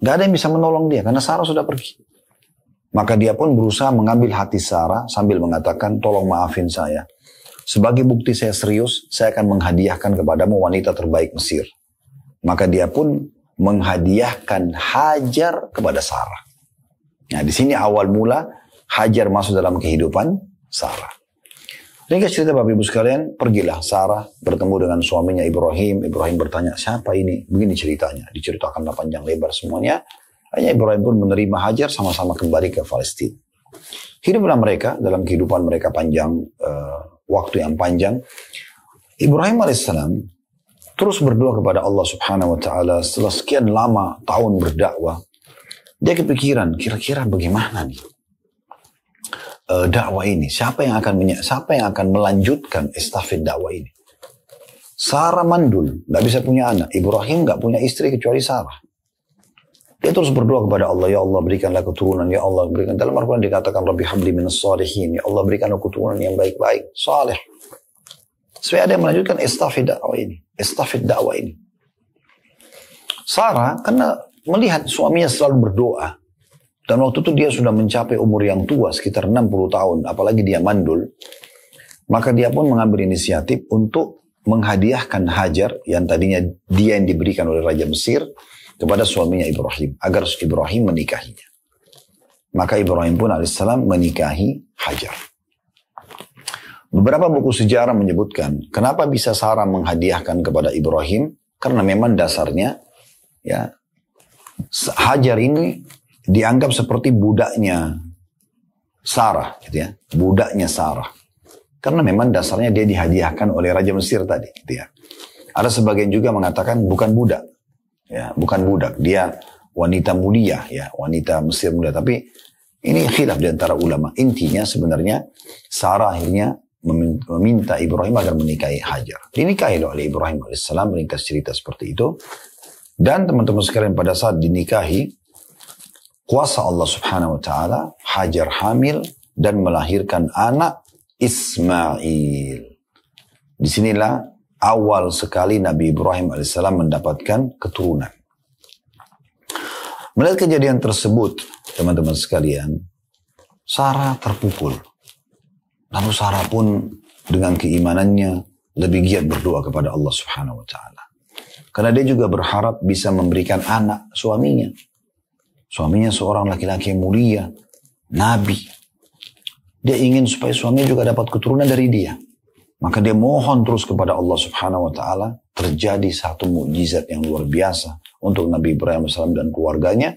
gak ada yang bisa menolong dia, karena Sarah sudah pergi. Maka dia pun berusaha mengambil hati Sarah, sambil mengatakan, tolong maafin saya. Sebagai bukti saya serius, saya akan menghadiahkan kepadamu wanita terbaik Mesir. Maka dia pun menghadiahkan Hajar kepada Sarah. Nah, di sini awal mula Hajar masuk dalam kehidupan Sarah. Ringkas cerita Bapak Ibu sekalian, pergilah Sarah bertemu dengan suaminya Ibrahim. Ibrahim bertanya, siapa ini? Begini ceritanya. Diceritakanlah panjang lebar semuanya. Hanya Ibrahim pun menerima Hajar, sama-sama kembali ke Palestina. Hiduplah mereka dalam kehidupan mereka panjang, waktu yang panjang. Ibrahim alaihissalam terus berdoa kepada Allah Subhanahu wa Ta'ala setelah sekian lama tahun berdakwah. Dia kepikiran, kira-kira bagaimana nih dakwah ini? Siapa yang akan melanjutkan estafet dakwah ini? Sarah mandul, gak bisa punya anak. Ibrahim gak punya istri kecuali Sarah. Dia terus berdoa kepada Allah, ya Allah berikanlah keturunan, ya Allah berikan. Dalam Al-Quran dikatakan, Rabbi habli minas salihin, ya Allah berikanlah keturunan yang baik-baik, saleh. Supaya ada yang melanjutkan estafet dakwah ini. Sarah, karena melihat suaminya selalu berdoa, dan waktu itu dia sudah mencapai umur yang tua, sekitar 60 tahun, apalagi dia mandul, maka dia pun mengambil inisiatif untuk menghadiahkan Hajar, yang tadinya dia yang diberikan oleh Raja Mesir, kepada suaminya Ibrahim, agar Ibrahim menikahinya. Maka Ibrahim pun alaihissalam menikahi Hajar. Beberapa buku sejarah menyebutkan, kenapa bisa Sarah menghadiahkan kepada Ibrahim, karena memang dasarnya, Hajar ini dianggap seperti budaknya Sarah, budaknya Sarah. Karena memang dasarnya dia dihadiahkan oleh Raja Mesir tadi, Ada sebagian juga mengatakan bukan budak. Bukan budak, dia wanita mulia, wanita Mesir mulia. Tapi ini khilaf di antara ulama. Intinya sebenarnya Sarah akhirnya meminta Ibrahim agar menikahi Hajar. Dinikahi oleh Ibrahim alaihissalam, ringkas cerita seperti itu. Dan teman-teman sekalian, pada saat dinikahi, kuasa Allah Subhanahu wa Ta'ala, Hajar hamil dan melahirkan anak Ismail. Disinilah awal sekali Nabi Ibrahim alaihissalam mendapatkan keturunan. Melihat kejadian tersebut, teman-teman sekalian, Sarah terpukul. Lalu Sarah pun dengan keimanannya lebih giat berdoa kepada Allah Subhanahu wa Ta'ala. Karena dia juga berharap bisa memberikan anak suaminya. Suaminya seorang laki-laki yang mulia, Nabi. Dia ingin supaya suaminya juga dapat keturunan dari dia. Maka dia mohon terus kepada Allah Subhanahu wa Ta'ala. Terjadi satu mukjizat yang luar biasa untuk Nabi Ibrahim AS dan keluarganya.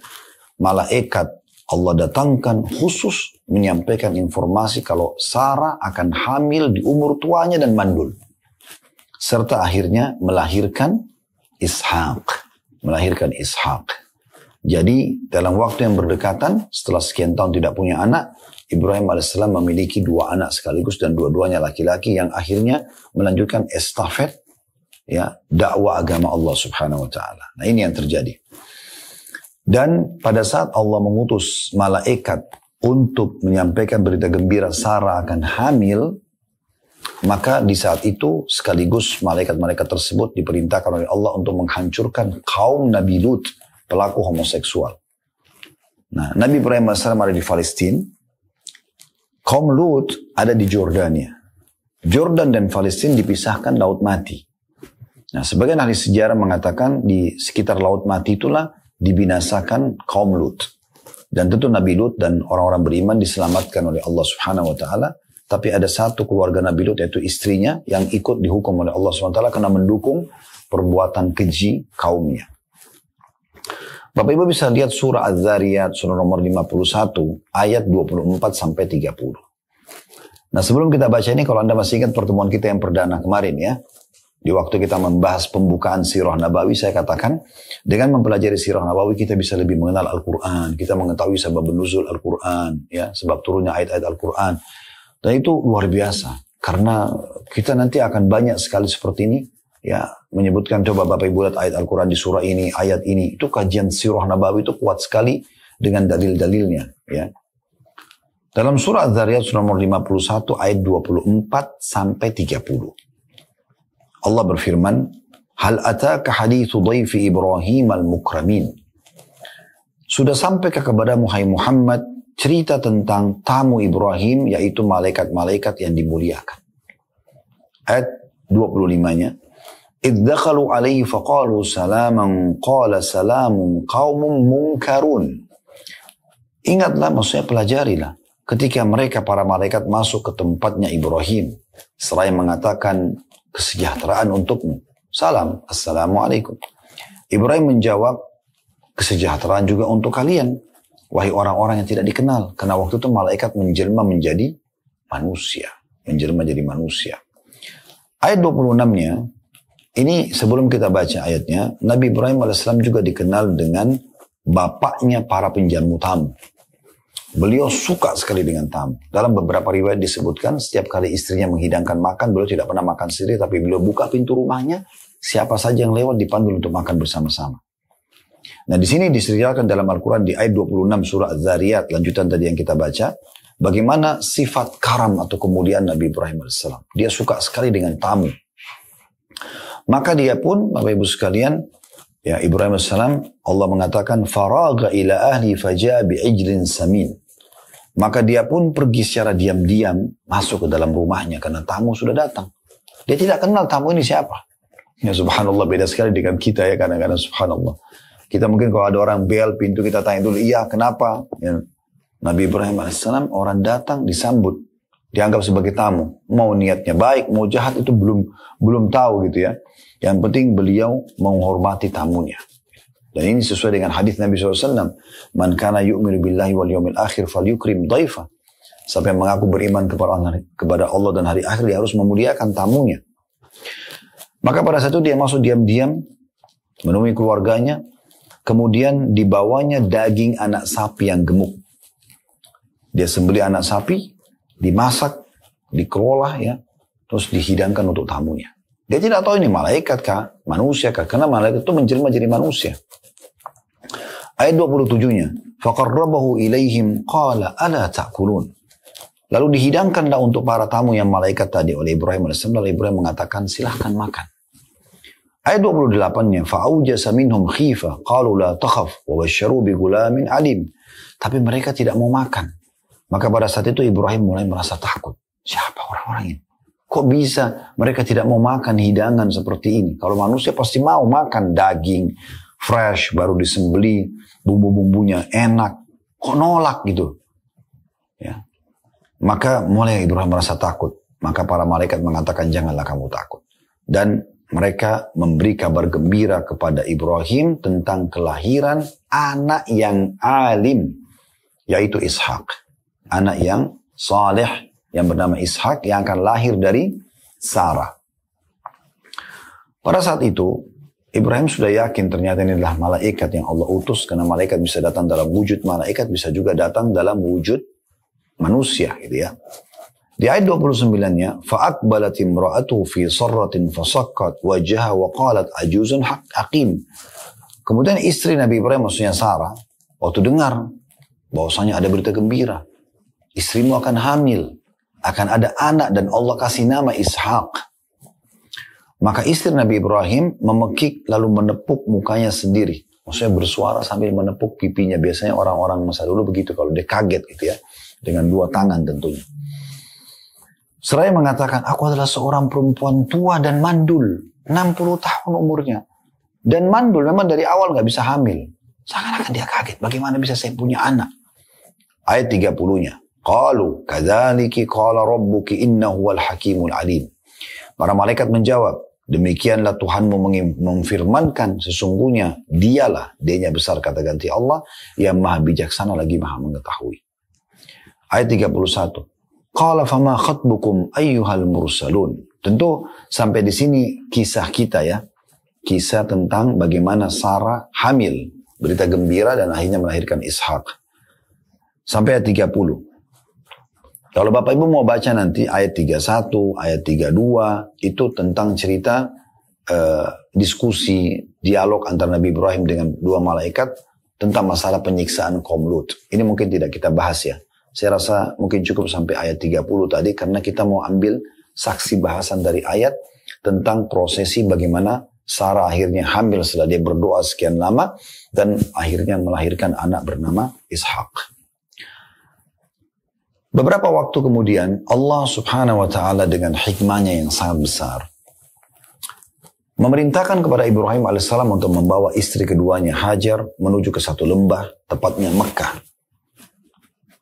Malaikat Allah datangkan khusus menyampaikan informasi kalau Sarah akan hamil di umur tuanya dan mandul. Serta akhirnya melahirkan Ishak. Jadi dalam waktu yang berdekatan, setelah sekian tahun tidak punya anak, Ibrahim AS memiliki 2 anak sekaligus dan dua-duanya laki-laki yang akhirnya melanjutkan estafet ya, dakwah agama Allah Subhanahu wa taala. Nah, ini yang terjadi. Dan pada saat Allah mengutus malaikat untuk menyampaikan berita gembira Sarah akan hamil, maka di saat itu sekaligus malaikat-malaikat tersebut diperintahkan oleh Allah untuk menghancurkan kaum Nabi Lut, pelaku homoseksual. Nah, Nabi Ibrahim AS ada di Palestina, kaum Lut ada di Jordania. Jordan dan Palestina dipisahkan Laut Mati. Nah, sebagian ahli sejarah mengatakan di sekitar Laut Mati itulah dibinasakan kaum Lut. Dan tentu Nabi Lut dan orang-orang beriman diselamatkan oleh Allah Subhanahu wa taala, tapi ada satu keluarga Nabi Lut yaitu istrinya yang ikut dihukum oleh Allah Subhanahu wa taala karena mendukung perbuatan keji kaumnya. Bapak Ibu bisa lihat surah Az-Zariyat surah nomor 51 ayat 24 sampai 30. Nah, sebelum kita baca ini, kalau Anda masih ingat pertemuan kita yang perdana kemarin ya, di waktu kita membahas pembukaan Sirah Nabawi, saya katakan, dengan mempelajari Sirah Nabawi kita bisa lebih mengenal Al-Quran, kita mengetahui sebab nuzul Al-Quran, ya, sebab turunnya ayat-ayat Al-Quran. Dan itu luar biasa, karena kita nanti akan banyak sekali seperti ini, ya, menyebutkan, coba Bapak Ibu lihat ayat Al-Quran di surah ini, ayat ini, itu kajian Sirah Nabawi itu kuat sekali dengan dalil-dalilnya, ya. Dalam surah Az-Zariyat surah nomor 51 ayat 24 sampai 30. Allah berfirman, Hal ataka hadithu dhaifi Ibrahim al-mukramin. Sudah sampaikah kepadamu hai Muhammad cerita tentang tamu Ibrahim, yaitu malaikat-malaikat yang dimuliakan. Ayat 25-nya. Idh dakhalu alaihi faqalu salaman qala salamun qaumun munkarun. Ingatlah, maksudnya pelajarilah. Ketika mereka para malaikat masuk ke tempatnya Ibrahim, seraya mengatakan kesejahteraan untukmu. Salam, assalamualaikum. Ibrahim menjawab, kesejahteraan juga untuk kalian, wahai orang-orang yang tidak dikenal. Karena waktu itu malaikat menjelma menjadi manusia. Ayat 26-nya, ini sebelum kita baca ayatnya, Nabi Ibrahim AS juga dikenal dengan bapaknya para penjamu tamu. Beliau suka sekali dengan tamu. Dalam beberapa riwayat disebutkan, setiap kali istrinya menghidangkan makan, beliau tidak pernah makan sendiri, tapi beliau buka pintu rumahnya, siapa saja yang lewat dipanggil untuk makan bersama-sama. Nah, di sini diceritakan dalam Al-Quran di ayat 26 surah Az-Zariyat, lanjutan tadi yang kita baca, bagaimana sifat karam atau kemuliaan Nabi Ibrahim AS. Dia suka sekali dengan tamu. Maka dia pun, Bapak Ibu sekalian, ya, Ibrahim AS, Allah mengatakan, Faraga ila ahli faja'a bi'ijlin samin. Maka dia pun pergi secara diam-diam masuk ke dalam rumahnya karena tamu sudah datang. Dia tidak kenal tamu ini siapa. Ya, subhanallah, beda sekali dengan kita ya, kadang-kadang subhanallah. Kita mungkin kalau ada orang bel pintu, kita tanya dulu, iya kenapa? Ya, Nabi Ibrahim AS orang datang disambut, dianggap sebagai tamu. Mau niatnya baik, mau jahat itu belum tahu gitu ya. Yang penting beliau menghormati tamunya. Dan ini sesuai dengan hadis Nabi SAW. Man kana yu'minu billahi wal yawmil akhir fal yukrim dhaifa. Siapa yang mengaku beriman kepada Allah dan hari akhir, dia harus memuliakan tamunya. Maka pada saat itu dia masuk diam-diam, menemui keluarganya. Kemudian dibawanya daging anak sapi yang gemuk. Dia sembelih anak sapi, dimasak, dikelola ya, terus dihidangkan untuk tamunya. Dia tidak tahu ini malaikat kah, manusia kah, karena malaikat itu menjelma jadi manusia. Ayat 27-nya, faqarrabahu ilaihim qala ala ta'kulun. Lalu dihidangkanlah untuk para tamu yang malaikat tadi oleh Ibrahim AS. Lalu Ibrahim mengatakan, silahkan makan. Ayat 28-nya, fa'aujasa minhum khifa qalu la takhaf wa basyaru bi gulamin alim. Tapi mereka tidak mau makan. Maka pada saat itu Ibrahim mulai merasa takut. Siapa orang-orang ini? Kok bisa mereka tidak mau makan hidangan seperti ini? Kalau manusia pasti mau makan daging fresh, baru disembeli, bumbu-bumbunya enak. Kok nolak gitu? Ya. Maka mulai Ibrahim merasa takut. Maka para malaikat mengatakan, janganlah kamu takut. Dan mereka memberi kabar gembira kepada Ibrahim tentang kelahiran anak yang alim. yaitu Ishak. Anak yang saleh yang bernama Ishak yang akan lahir dari Sarah. Pada saat itu, Ibrahim sudah yakin ternyata ini adalah malaikat yang Allah utus, karena malaikat bisa datang dalam wujud malaikat, bisa juga datang dalam wujud manusia, gitu ya. Di ayat 29-nya, فَأَقْبَلَتِ امْرَأَتُهُ فِي صَرَّةٍ فَصَكَّتْ وَجْهَهَا وَقَالَتْ عَجُوزٌ حَقِيمٌ. Kemudian istri Nabi Ibrahim, maksudnya Sarah, waktu dengar bahwasanya ada berita gembira, istrimu akan hamil, akan ada anak dan Allah kasih nama Ishak. Maka istri Nabi Ibrahim memekik lalu menepuk mukanya sendiri. Maksudnya bersuara sambil menepuk pipinya. Biasanya orang-orang masa dulu begitu kalau dia kaget gitu ya. Dengan dua tangan tentunya. Seraya mengatakan, aku adalah seorang perempuan tua dan mandul. 60 tahun umurnya. Dan mandul memang dari awal gak bisa hamil. Seakan-akan dia kaget. Bagaimana bisa saya punya anak? Ayat 30-nya. Qalu kadzaliki qala rabbuki innahu wal hakimul alim. Para malaikat menjawab, demikianlah Tuhanmu memfirmankan, sesungguhnya dialah, dianya besar kata ganti Allah, yang maha bijaksana lagi maha mengetahui. Ayat 31. Qala fama khatbukum ayyuhal mursalun. Tentu sampai di sini kisah kita ya. Kisah tentang bagaimana Sarah hamil, berita gembira dan akhirnya melahirkan Ishak. Sampai ayat 30. Kalau Bapak Ibu mau baca nanti ayat 31, ayat 32, itu tentang cerita diskusi, dialog antara Nabi Ibrahim dengan dua malaikat tentang masalah penyiksaan kaum Lut. Ini mungkin tidak kita bahas ya. Saya rasa mungkin cukup sampai ayat 30 tadi karena kita mau ambil saksi bahasan dari ayat tentang prosesi bagaimana Sarah akhirnya hamil setelah dia berdoa sekian lama dan akhirnya melahirkan anak bernama Ishak. Beberapa waktu kemudian Allah subhanahu wa ta'ala dengan hikmahnya yang sangat besar memerintahkan kepada Ibrahim alaihissalam untuk membawa istri keduanya Hajar menuju ke satu lembah, tepatnya Mekah.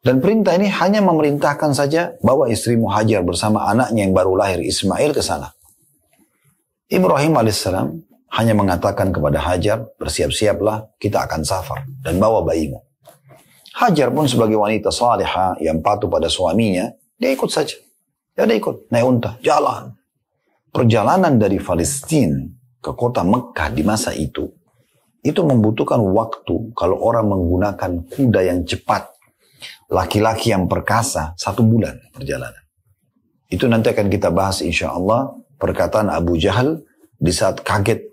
Dan perintah ini hanya memerintahkan saja bawa istrimu Hajar bersama anaknya yang baru lahir Ismail ke sana. Ibrahim alaihissalam hanya mengatakan kepada Hajar, bersiap-siaplah kita akan safar dan bawa bayimu. Hajar pun sebagai wanita salihah yang patuh pada suaminya, dia ikut saja. Dia ikut, naik unta, jalan. Perjalanan dari Palestina ke kota Mekah di masa itu membutuhkan waktu kalau orang menggunakan kuda yang cepat, laki-laki yang perkasa, 1 bulan perjalanan. Itu nanti akan kita bahas insya Allah perkataan Abu Jahal di saat kaget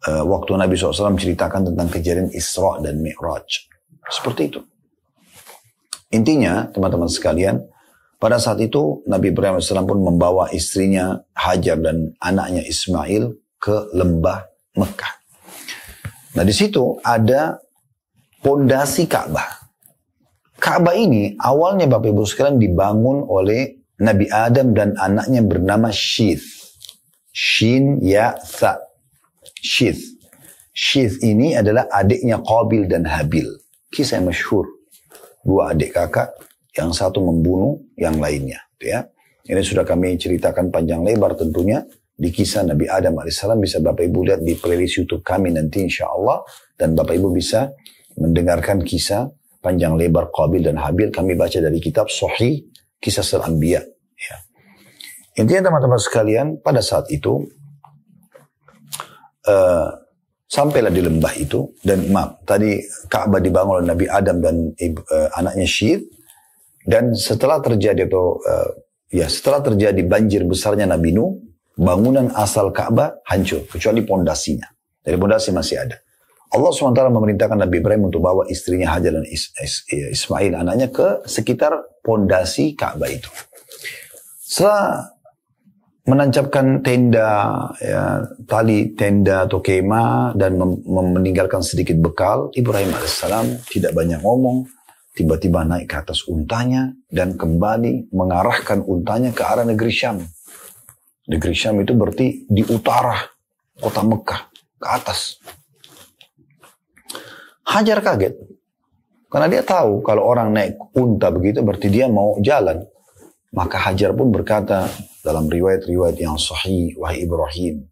waktu Nabi SAW ceritakan tentang kejadian Isra dan Mi'raj. Seperti itu. Intinya, teman-teman sekalian, pada saat itu Nabi Ibrahim AS pun membawa istrinya Hajar dan anaknya Ismail ke lembah Mekah. Nah di situ ada pondasi Ka'bah. Ka'bah ini awalnya Bapak Ibu sekalian dibangun oleh Nabi Adam dan anaknya bernama Syith. Shin Ya Tha. Syith. Syith ini adalah adiknya Qabil dan Habil. Kisah yang masyhur. 2 adik kakak, yang satu membunuh yang lainnya. Ya. Ini sudah kami ceritakan panjang lebar tentunya di kisah Nabi Adam AS. Bisa Bapak Ibu lihat di playlist YouTube kami nanti insya Allah. Dan Bapak Ibu bisa mendengarkan kisah panjang lebar Qabil dan Habil. Kami baca dari kitab Sahih Kisah Al-Anbiya. Ya. Intinya teman-teman sekalian, pada saat itu sampailah di lembah itu dan tadi Ka'bah dibangun oleh Nabi Adam dan anaknya Syith, dan setelah terjadi setelah terjadi banjir besarnya Nabi Nuh, bangunan asal Ka'bah hancur kecuali pondasinya. Dari pondasi masih ada. Allah SWT memerintahkan Nabi Ibrahim untuk bawa istrinya Hajar dan Ismail anaknya ke sekitar pondasi Ka'bah itu. Setelah menancapkan tenda, ya, tali tenda atau kemah dan meninggalkan sedikit bekal, Ibrahim AS tidak banyak ngomong, tiba-tiba naik ke atas untanya dan kembali mengarahkan untanya ke arah negeri Syam. Negeri Syam itu berarti di utara kota Mekah, ke atas. Hajar kaget, karena dia tahu kalau orang naik unta begitu berarti dia mau jalan. Maka Hajar pun berkata dalam riwayat-riwayat yang sahih, wahai Ibrahim,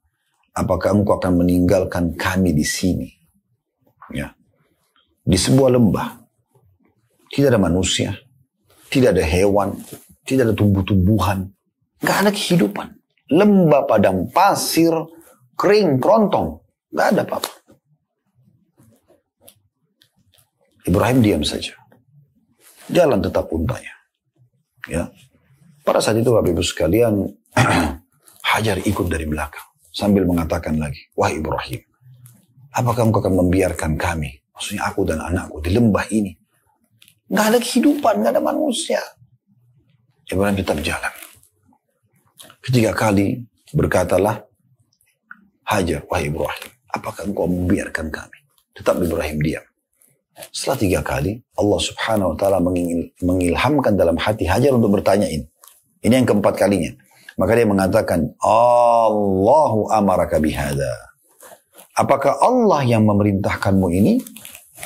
apakah engkau akan meninggalkan kami di sini? Ya. Di sebuah lembah. Tidak ada manusia, tidak ada hewan, tidak ada tumbuh-tumbuhan. Gak ada kehidupan. Lembah padang pasir, kering, kerontong. Gak ada apa-apa. Ibrahim diam saja. Jalan tetap untanya. Ya. Pada saat itu Bapak Ibu sekalian, Hajar ikut dari belakang. Sambil mengatakan lagi, wah Ibrahim, apakah engkau akan membiarkan kami, maksudnya aku dan anakku, di lembah ini? Gak ada kehidupan, gak ada manusia. Ibrahim tetap jalan. Ketiga kali berkatalah Hajar, wah Ibrahim, apakah engkau membiarkan kami? Tetap Ibrahim diam. Setelah 3 kali, Allah subhanahu wa ta'ala mengilhamkan dalam hati Hajar untuk bertanya ini. Ini yang keempat kalinya. Maka dia mengatakan, Allahu amaraka bihada. Apakah Allah yang memerintahkanmu ini?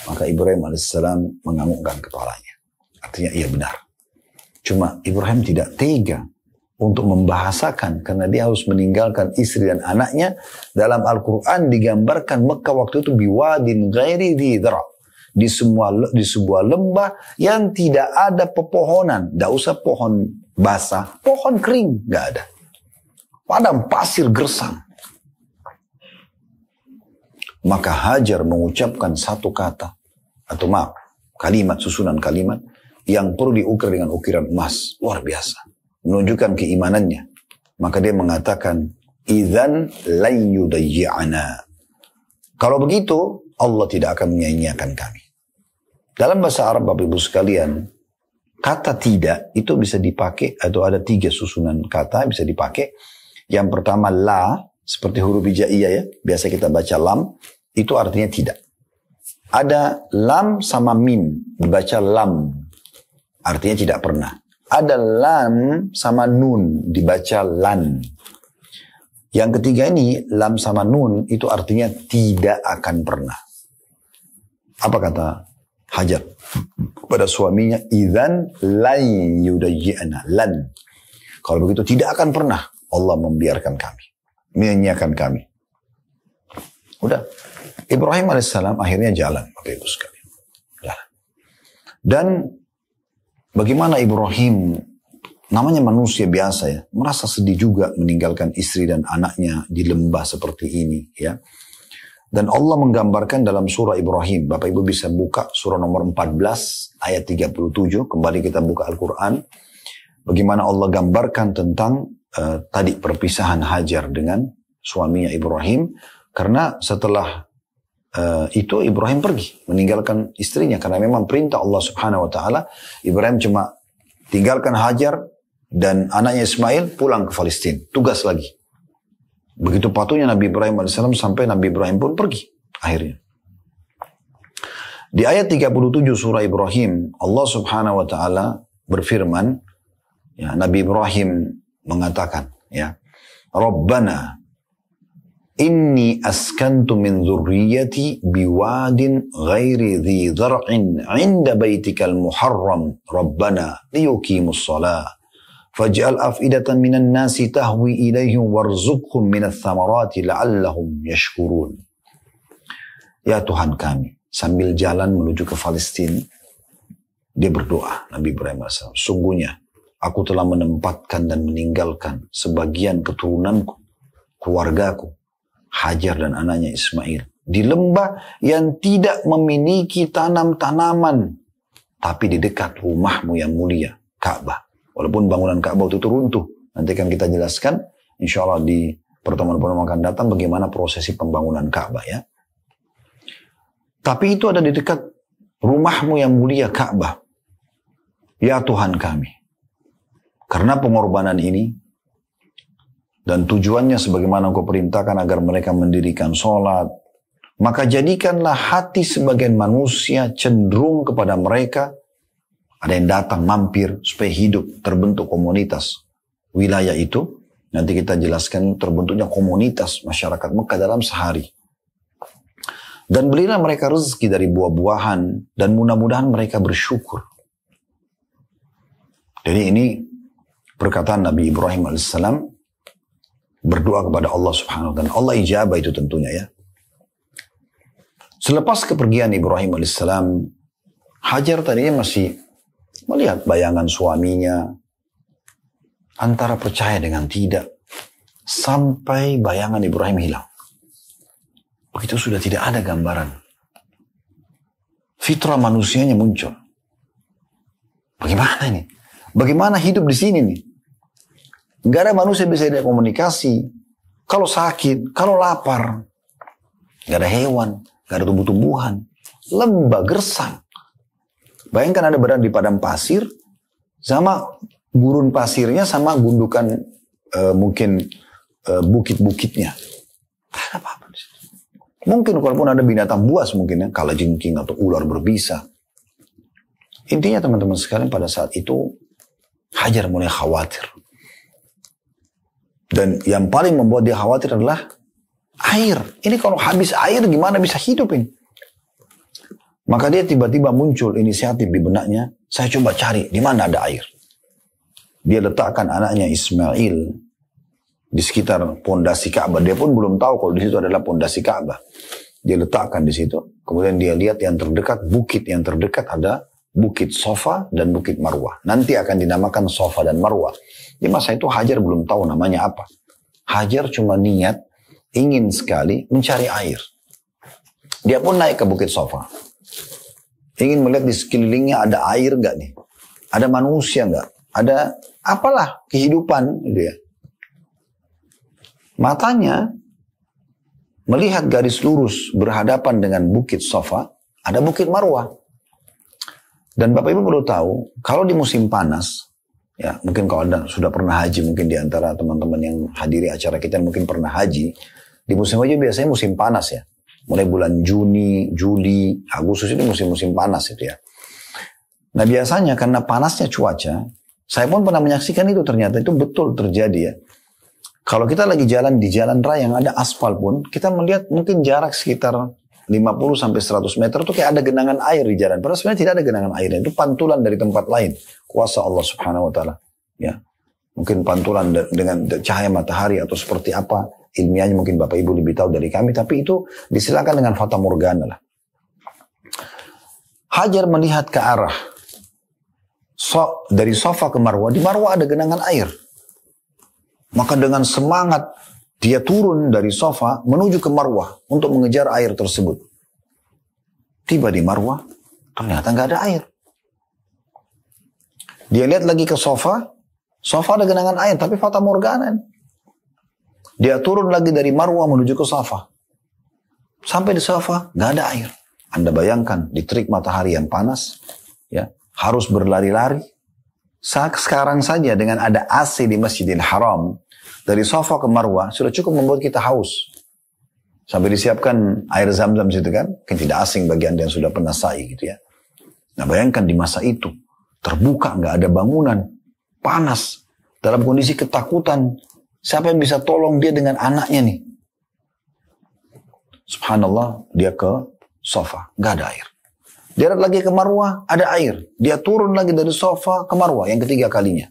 Maka Ibrahim alaihissalam menganggukkan kepalanya. Artinya iya benar. Cuma Ibrahim tidak tega untuk membahasakan karena dia harus meninggalkan istri dan anaknya. Dalam Al-Quran digambarkan Mekah waktu itu biwadin ghairi dhi dhara. Di sebuah lembah yang tidak ada pepohonan. Tidak usah pohon basah, pohon kering, nggak ada. Padang pasir gersang. Maka Hajar mengucapkan satu kata, atau maaf, kalimat, susunan kalimat, yang perlu diukir dengan ukiran emas. Luar biasa. Menunjukkan keimanannya. Maka dia mengatakan, idzan lan yudayyi'ana. Kalau begitu, Allah tidak akan menyanyiakan kami. Dalam bahasa Arab, Bapak Ibu sekalian, kata tidak itu bisa dipakai, atau ada 3 susunan kata bisa dipakai. Yang pertama la, seperti huruf hijaiyah ya, biasa kita baca lam, itu artinya tidak. Ada lam sama mim, dibaca lam, artinya tidak pernah. Ada lam sama nun, dibaca lan. Yang ketiga ini, lam sama nun, itu artinya tidak akan pernah. Apa kata Hajar pada suaminya? Idzan lan yudayyi'na, lan. Kalau begitu tidak akan pernah Allah membiarkan kami, menyanyiakan kami. Udah. Ibrahim alaihissalam akhirnya jalan, Bapak Ibu sekalian. Jalan. Dan bagaimana Ibrahim, namanya manusia biasa ya, merasa sedih juga meninggalkan istri dan anaknya di lembah seperti ini ya. Dan Allah menggambarkan dalam surah Ibrahim. Bapak Ibu bisa buka surah nomor 14 ayat 37. Kembali kita buka Al-Quran. Bagaimana Allah gambarkan tentang tadi perpisahan Hajar dengan suaminya Ibrahim. Karena setelah itu Ibrahim pergi meninggalkan istrinya. Karena memang perintah Allah subhanahu wa ta'ala. Ibrahim cuma tinggalkan Hajar dan anaknya Ismail pulang ke Palestina. Tugas lagi. Begitu patuhnya Nabi Ibrahim AS sampai Nabi Ibrahim pun pergi akhirnya. Di ayat 37 surah Ibrahim, Allah subhanahu wa ta'ala berfirman, ya, Nabi Ibrahim mengatakan, ya, Rabbana inni askantu min dzurriyyati biwadin ghairi dhi dhar'in 'inda baitikal muharram Rabbana liyuqimus shalah faj'al af'idatan minan nasi tahwi ilaihim warzuqhum minats thamarati la'allahum yashkurun. Ya Tuhan kami, sambil jalan menuju ke Palestina, dia berdoa, Nabi Ibrahim AS, sungguhnya aku telah menempatkan dan meninggalkan sebagian keturunanku, keluargaku, Hajar dan anaknya Ismail, di lembah yang tidak memiliki tanam-tanaman, tapi di dekat rumahmu yang mulia, Ka'bah. Walaupun bangunan Ka'bah itu runtuh. Nanti akan kita jelaskan, insya Allah di pertemuan-pertemuan akan datang bagaimana prosesi pembangunan Ka'bah ya. Tapi itu ada di dekat rumahmu yang mulia Ka'bah. Ya Tuhan kami. Karena pengorbanan ini, dan tujuannya sebagaimana Engkau perintahkan agar mereka mendirikan sholat, maka jadikanlah hati sebagian manusia cenderung kepada mereka. Ada yang datang mampir supaya hidup, terbentuk komunitas wilayah itu. Nanti kita jelaskan terbentuknya komunitas masyarakat Mekah dalam sehari. Dan berilah mereka rezeki dari buah-buahan dan mudah-mudahan mereka bersyukur. Jadi ini perkataan Nabi Ibrahim alaihissalam berdoa kepada Allah subhanahu wa ta'ala. Allah ijabah itu tentunya ya. Selepas kepergian Ibrahim alaihissalam, Hajar tadinya masih melihat bayangan suaminya, antara percaya dengan tidak, sampai bayangan Ibrahim hilang. Begitu sudah tidak ada gambaran. Fitrah manusianya muncul. Bagaimana ini? Bagaimana hidup di sini nih? Gak ada manusia bisa dia komunikasi. Kalau sakit, kalau lapar. Gak ada hewan, gak ada tumbuh-tumbuhan. Lembah, gersang. Bayangkan ada berada di padang pasir, sama gurun pasirnya, sama gundukan mungkin bukit-bukitnya. Tak ada apa-apa di situ. Mungkin walaupun ada binatang buas mungkin ya, kalajengking atau ular berbisa. Intinya teman-teman sekalian pada saat itu, Hajar mulai khawatir. Dan yang paling membuat dia khawatir adalah air. Ini kalau habis air gimana bisa hidup ini? Maka dia tiba-tiba muncul inisiatif di benaknya, saya coba cari di mana ada air. Dia letakkan anaknya Ismail di sekitar pondasi Ka'bah. Dia pun belum tahu kalau di situ adalah pondasi Ka'bah. Dia letakkan di situ. Kemudian dia lihat yang terdekat, bukit yang terdekat ada Bukit Sofa dan Bukit Marwah. Nanti akan dinamakan Sofa dan Marwah. Di masa itu Hajar belum tahu namanya apa. Hajar cuma niat ingin sekali mencari air. Dia pun naik ke Bukit Sofa. Ingin melihat di sekelilingnya ada air gak nih? Ada manusia gak? Ada apalah kehidupan gitu ya. Matanya melihat garis lurus berhadapan dengan Bukit Sofa, ada Bukit Marwah. Dan Bapak Ibu perlu tahu, kalau di musim panas, ya mungkin kalau Anda sudah pernah haji, mungkin di antara teman-teman yang hadiri acara kita mungkin pernah haji, di musim haji biasanya musim panas ya. Mulai bulan Juni, Juli, Agustus itu musim-musim panas itu ya. Nah biasanya karena panasnya cuaca, saya pun pernah menyaksikan itu ternyata itu betul terjadi ya. Kalau kita lagi jalan di jalan raya yang ada aspal pun, kita melihat mungkin jarak sekitar 50-100 meter itu kayak ada genangan air di jalan. Padahal sebenarnya tidak ada genangan air. Itu pantulan dari tempat lain. Kuasa Allah Subhanahu Wa Taala. Ya, mungkin pantulan dengan cahaya matahari atau seperti apa. Ilmiahnya mungkin Bapak Ibu lebih tahu dari kami. Tapi itu disilakan dengan fata morgana lah. Hajar melihat ke arah dari Sofa ke Marwah. Di Marwah ada genangan air. Maka dengan semangat dia turun dari Sofa menuju ke Marwah untuk mengejar air tersebut. Tiba di Marwah, ternyata nggak ada air. Dia lihat lagi ke Sofa, Sofa ada genangan air, tapi fata morgana. Dia turun lagi dari Marwah menuju ke Sofa. Sampai di Sofa, nggak ada air. Anda bayangkan, di terik matahari yang panas, ya harus berlari-lari. Sekarang saja dengan ada AC di Masjidil Haram, dari Sofa ke Marwah, sudah cukup membuat kita haus. Sampai disiapkan air zam-zam situ kan. Kan tidak asing bagi Anda yang sudah pernah sa'i gitu ya. Nah bayangkan di masa itu, terbuka, nggak ada bangunan, panas, dalam kondisi ketakutan. Siapa yang bisa tolong dia dengan anaknya nih? Subhanallah, dia ke Sofa, nggak ada air. Dia lagi ke Marwah, ada air. Dia turun lagi dari Sofa ke Marwah, yang ketiga kalinya.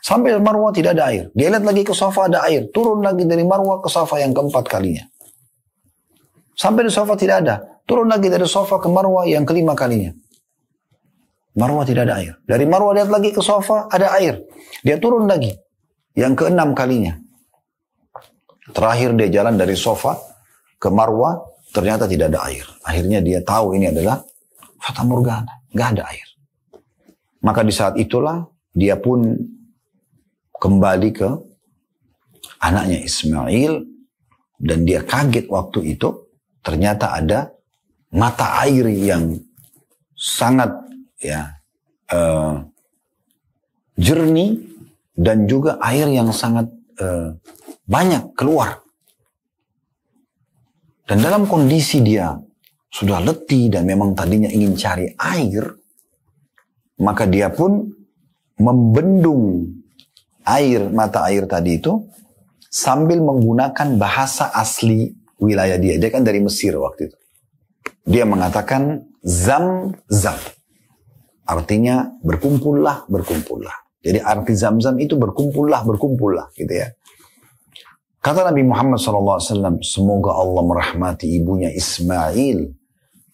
Sampai Marwah tidak ada air. Dia lihat lagi ke Sofa ada air. Turun lagi dari Marwah ke Sofa yang keempat kalinya. Sampai di Sofa tidak ada. Turun lagi dari Sofa ke Marwah yang kelima kalinya. Marwah tidak ada air. Dari Marwah lihat lagi ke Sofa ada air. Dia turun lagi. Yang keenam kalinya. Terakhir dia jalan dari Sofa ke Marwah. Ternyata tidak ada air. Akhirnya dia tahu ini adalah fata morgana. Gak ada air. Maka di saat itulah dia pun kembali ke anaknya Ismail. Dan dia kaget waktu itu. Ternyata ada mata air yang sangat jernih. Dan juga air yang sangat banyak keluar. Dan dalam kondisi dia sudah letih dan memang tadinya ingin cari air. Maka dia pun membendung mata air tadi itu sambil menggunakan bahasa asli wilayah dia. Dia kan dari Mesir waktu itu. Dia mengatakan zam-zam. Artinya berkumpullah, berkumpullah. Jadi arti zam-zam itu berkumpullah, berkumpullah gitu ya. Kata Nabi Muhammad SAW, semoga Allah merahmati ibunya Ismail.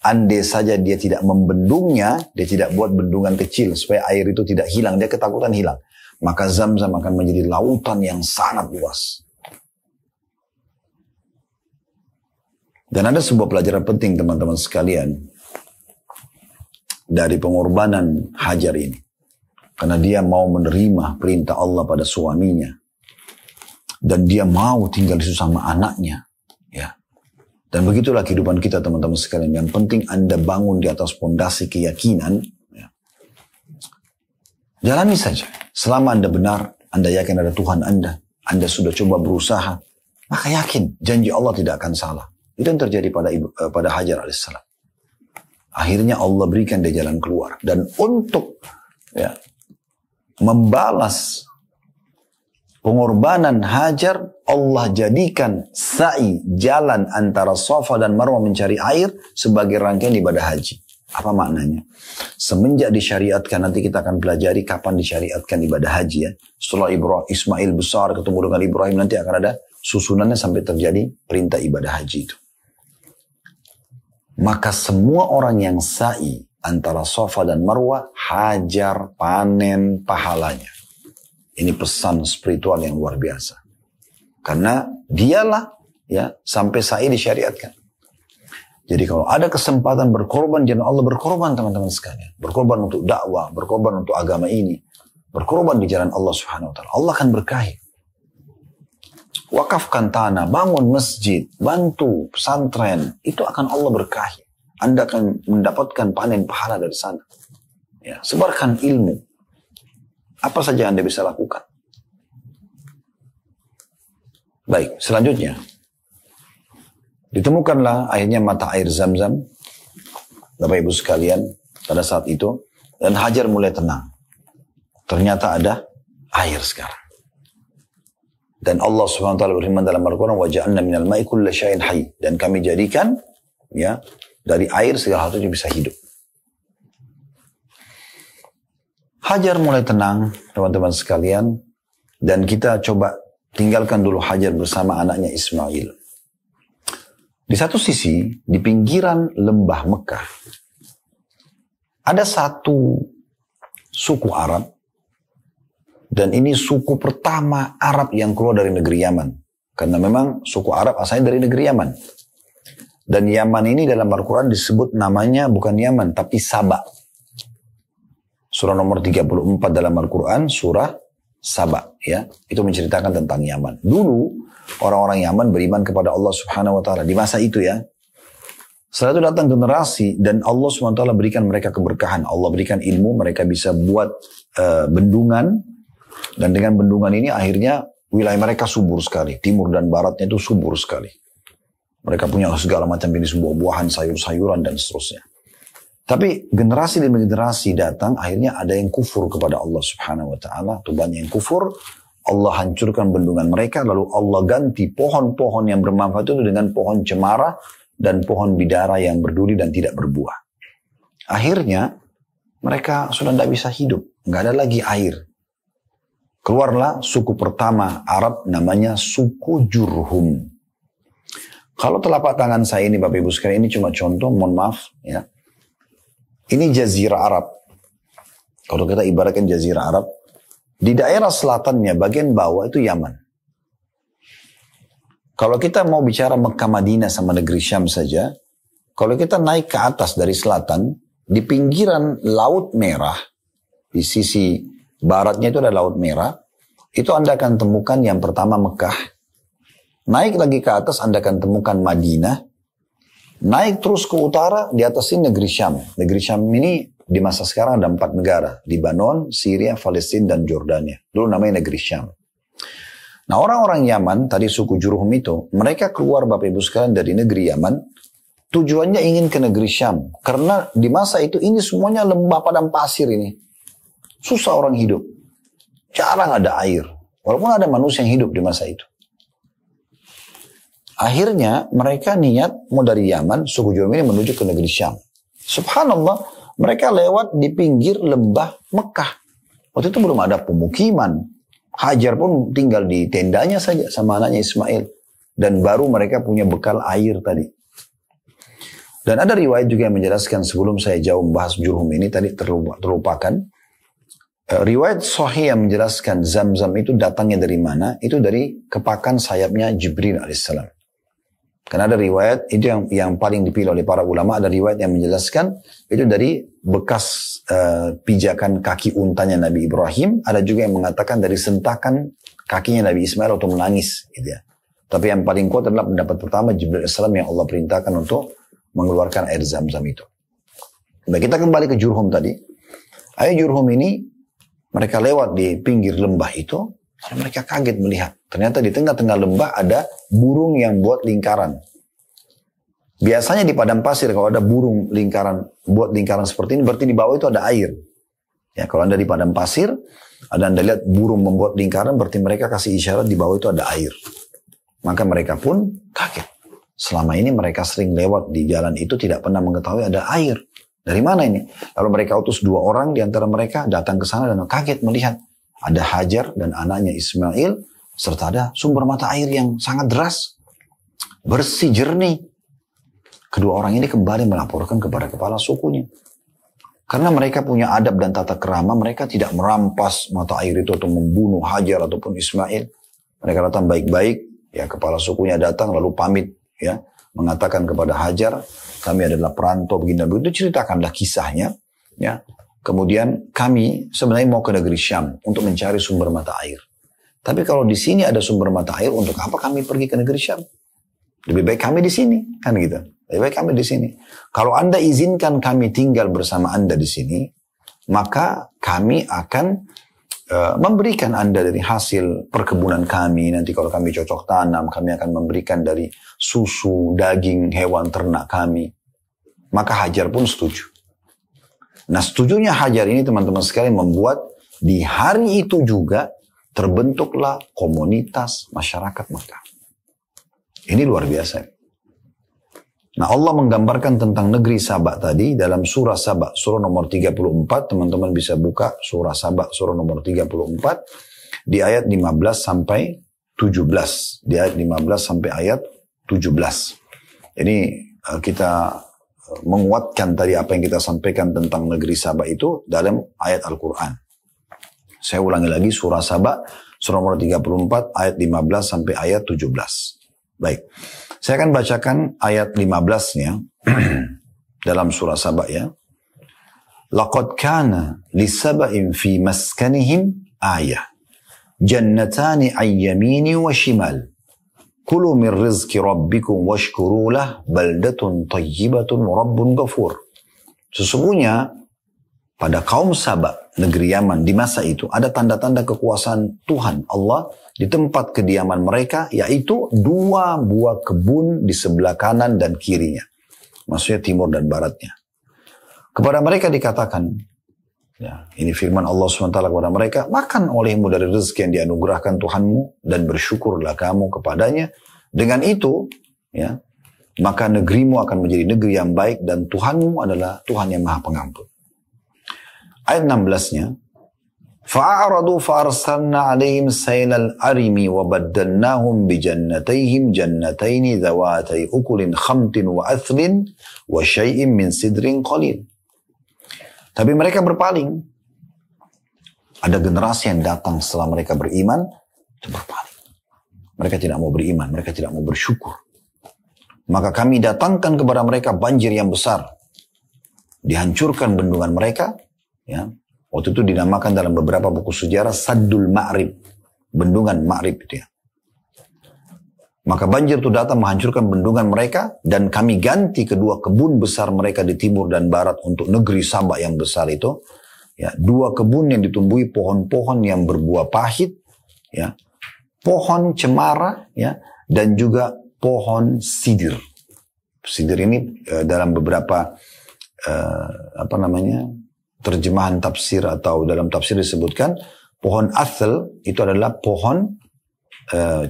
andai saja dia tidak membendungnya, dia tidak buat bendungan kecil supaya air itu tidak hilang, dia ketakutan hilang. Maka Zam-Zam akan menjadi lautan yang sangat luas. Dan ada sebuah pelajaran penting teman-teman sekalian dari pengorbanan Hajar ini. Karena dia mau menerima perintah Allah pada suaminya. Dan dia mau tinggal sama anaknya. Ya. Dan begitulah kehidupan kita teman-teman sekalian. Yang penting Anda bangun di atas fondasi keyakinan. Ya. Jalani saja. Selama Anda benar, Anda yakin ada Tuhan Anda sudah coba berusaha, maka yakin janji Allah tidak akan salah. Itu yang terjadi pada Hajar alaihissalam. Akhirnya Allah berikan dia jalan keluar. Dan untuk membalas pengorbanan Hajar, Allah jadikan sa'i jalan antara Safa dan Marwah mencari air sebagai rangkaian ibadah haji. Apa maknanya? Semenjak disyariatkan, nanti kita akan pelajari kapan disyariatkan ibadah haji ya. Setelah Ismail besar ketemu dengan Ibrahim, nanti akan ada susunannya sampai terjadi perintah ibadah haji itu. Maka semua orang yang sa'i antara Safa dan Marwah, Hajar panen pahalanya. Ini pesan spiritual yang luar biasa. Karena dialah sampai sa'i disyariatkan. Jadi kalau ada kesempatan berkorban, jangan Allah berkorban teman-teman sekalian. Berkorban untuk dakwah, berkorban untuk agama ini. Berkorban di jalan Allah Subhanahu wa ta'ala. Allah akan berkahi. Wakafkan tanah, bangun masjid, bantu pesantren, itu akan Allah berkahi. Anda akan mendapatkan panen pahala dari sana. Ya, sebarkan ilmu. Apa saja Anda bisa lakukan. Baik, selanjutnya. Ditemukanlah akhirnya mata air Zam-Zam. Bapak Ibu sekalian, pada saat itu. Dan Hajar mulai tenang. Ternyata ada air sekarang. Dan Allah SWT berfirman dalam Al-Quran, وَجَعَلْنَا مِنَ الْمَاءِ كُلَّ شَيْءٍ حَيٍّ. Dan kami jadikan dari air segala sesuatu bisa hidup. Hajar mulai tenang, teman-teman sekalian. Dan kita coba tinggalkan dulu Hajar bersama anaknya Ismail. Di satu sisi, di pinggiran lembah Mekah, ada satu suku Arab. Dan ini suku pertama Arab yang keluar dari negeri Yaman. Karena memang suku Arab asalnya dari negeri Yaman. Dan Yaman ini dalam Al-Quran disebut namanya bukan Yaman, tapi Saba. Surah nomor 34 dalam Al-Quran, surah Saba. Ya, itu menceritakan tentang Yaman. Dulu, orang-orang Yaman beriman kepada Allah Subhanahu wa ta'ala. Di masa itu ya. Setelah itu datang generasi dan Allah Subhanahu wa ta'ala berikan mereka keberkahan. Allah berikan ilmu, mereka bisa buat bendungan. Dan dengan bendungan ini akhirnya wilayah mereka subur sekali. Timur dan baratnya itu subur sekali. Mereka punya segala macam jenis buah-buahan, sayur-sayuran dan seterusnya. Tapi generasi demi generasi datang, akhirnya ada yang kufur kepada Allah Subhanahu wa ta'ala. Tubannya yang kufur, Allah hancurkan bendungan mereka, lalu Allah ganti pohon-pohon yang bermanfaat itu dengan pohon cemara dan pohon bidara yang berduri dan tidak berbuah. Akhirnya mereka sudah tidak bisa hidup, nggak ada lagi air. Keluarlah suku pertama Arab namanya suku Jurhum. Kalau telapak tangan saya ini Bapak Ibu sekalian, ini cuma contoh, mohon maaf ya. Ini Jazirah Arab. Kalau kita ibaratkan Jazirah Arab, di daerah selatannya bagian bawah itu Yaman. Kalau kita mau bicara Mekah Madinah sama negeri Syam saja, kalau kita naik ke atas dari selatan, di pinggiran Laut Merah, di sisi baratnya itu ada Laut Merah, itu Anda akan temukan yang pertama Mekah. Naik lagi ke atas Anda akan temukan Madinah. Naik terus ke utara, di atas ini negeri Syam. Negeri Syam ini di masa sekarang ada 4 negara. Lebanon, Syria, Palestina, dan Jordania. Dulu namanya negeri Syam. Nah orang-orang Yaman, tadi suku Jurhum itu, mereka keluar Bapak Ibu sekalian dari negeri Yaman, tujuannya ingin ke negeri Syam. Karena di masa itu ini semuanya lembah padang pasir ini. Susah orang hidup. Jarang ada air. Walaupun ada manusia yang hidup di masa itu. Akhirnya mereka niat mau dari Yaman, suku Jurhum ini menuju ke negeri Syam. Subhanallah, mereka lewat di pinggir lembah Mekah. Waktu itu belum ada pemukiman. Hajar pun tinggal di tendanya saja sama anaknya Ismail. Dan baru mereka punya bekal air tadi. Dan ada riwayat juga yang menjelaskan sebelum saya jauh membahas Jurhum ini tadi terlupakan. Riwayat sahih yang menjelaskan Zam-Zam itu datangnya dari mana? Itu dari kepakan sayapnya Jibril alaihissalam. Karena ada riwayat, itu yang paling dipilih oleh para ulama, ada riwayat yang menjelaskan itu dari bekas pijakan kaki untanya Nabi Ibrahim. Ada juga yang mengatakan dari sentakan kakinya Nabi Ismail atau menangis. Gitu ya. Tapi yang paling kuat adalah pendapat pertama Jibril alaihissalam yang Allah perintahkan untuk mengeluarkan air Zam-Zam itu. Baik, kita kembali ke Jurhum tadi. Air Jurhum ini, mereka lewat di pinggir lembah itu, lalu mereka kaget melihat. Ternyata di tengah-tengah lembah ada burung yang buat lingkaran. Biasanya di padang pasir kalau ada burung buat lingkaran seperti ini, berarti di bawah itu ada air. Ya, kalau Anda di padang pasir, Anda lihat burung membuat lingkaran, berarti mereka kasih isyarat di bawah itu ada air. Maka mereka pun kaget. Selama ini mereka sering lewat di jalan itu tidak pernah mengetahui ada air. Dari mana ini? Lalu mereka utus 2 orang di antara mereka datang ke sana dan kaget melihat ada Hajar dan anaknya Ismail serta ada sumber mata air yang sangat deras, bersih, jernih. Kedua orang ini kembali melaporkan kepada kepala sukunya. Karena mereka punya adab dan tata kerama, mereka tidak merampas mata air itu atau membunuh Hajar ataupun Ismail. Mereka datang baik-baik, ya kepala sukunya datang lalu pamit, ya mengatakan kepada Hajar, kami adalah perantau begini dan begitu, ceritakanlah kisahnya, ya. Kemudian kami sebenarnya mau ke negeri Syam untuk mencari sumber mata air. Tapi kalau di sini ada sumber mata air, untuk apa kami pergi ke negeri Syam? Lebih baik kami di sini, kan gitu. Lebih baik kami di sini. Kalau Anda izinkan kami tinggal bersama Anda di sini, maka kami akan memberikan Anda dari hasil perkebunan kami. Nanti kalau kami cocok tanam, kami akan memberikan dari susu, daging, hewan ternak kami. Maka Hajar pun setuju. Nah, setujunya Hajar ini teman-teman sekalian membuat di hari itu juga terbentuklah komunitas masyarakat Mekah. Ini luar biasa. Nah, Allah menggambarkan tentang negeri Saba tadi dalam surah Saba, surah nomor 34. Teman-teman bisa buka surah Saba, surah nomor 34 di ayat 15 sampai 17. Di ayat 15 sampai ayat 17. Ini kita menguatkan tadi apa yang kita sampaikan tentang negeri Saba itu dalam ayat Al-Quran. Saya ulangi lagi surah Saba, surah nomor 34, ayat 15 sampai ayat 17. Baik, saya akan bacakan ayat 15-nya dalam surah Saba ya. Laqad kana lisaba'in fi maskanihim ayah. Jannatani ayyamini wa shimal. Kulu min rizki rabbikum washkuru lah baldatun tayyibatun rabbun ghafur. Sesungguhnya pada kaum Saba, negeri Yaman di masa itu ada tanda-tanda kekuasaan Tuhan Allah di tempat kediaman mereka, yaitu 2 buah kebun di sebelah kanan dan kirinya. Maksudnya timur dan baratnya. Kepada mereka dikatakan, ya, ini firman Allah SWT kepada mereka, makan olehmu dari rezeki yang dianugerahkan Tuhanmu dan bersyukurlah kamu kepadanya. Dengan itu, ya, maka negerimu akan menjadi negeri yang baik dan Tuhanmu adalah Tuhan yang Maha Pengampun. Ayat 16-nya, فَأَعْرَضُوا فَأَرْسَلْنَا عَلَيْهِمْ سَيْلَ الْأَرِمِ وَبَدَّلْنَاهُمْ بِجَنَّتَيْهِمْ جَنَّتَيْنِ ذَوَاتَيْ أُكُلٍ خَمْطٍ وَأَثْلٍ وَشَيْءٍ مِّنْ سِدْرٍ قَلِيلٍ. Tapi mereka berpaling. Ada generasi yang datang setelah mereka beriman, itu berpaling. Mereka tidak mau beriman, mereka tidak mau bersyukur. Maka kami datangkan kepada mereka banjir yang besar. Dihancurkan bendungan mereka, ya. Waktu itu dinamakan dalam beberapa buku sejarah Saddul Ma'rib, bendungan Ma'rib itu ya. Maka banjir itu datang menghancurkan bendungan mereka dan kami ganti kedua kebun besar mereka di timur dan barat untuk negeri Saba yang besar itu. Ya, 2 kebun yang ditumbuhi pohon-pohon yang berbuah pahit, ya, pohon cemara, ya, dan juga pohon sidir. Sidir ini dalam beberapa terjemahan tafsir atau dalam tafsir disebutkan pohon asl itu adalah pohon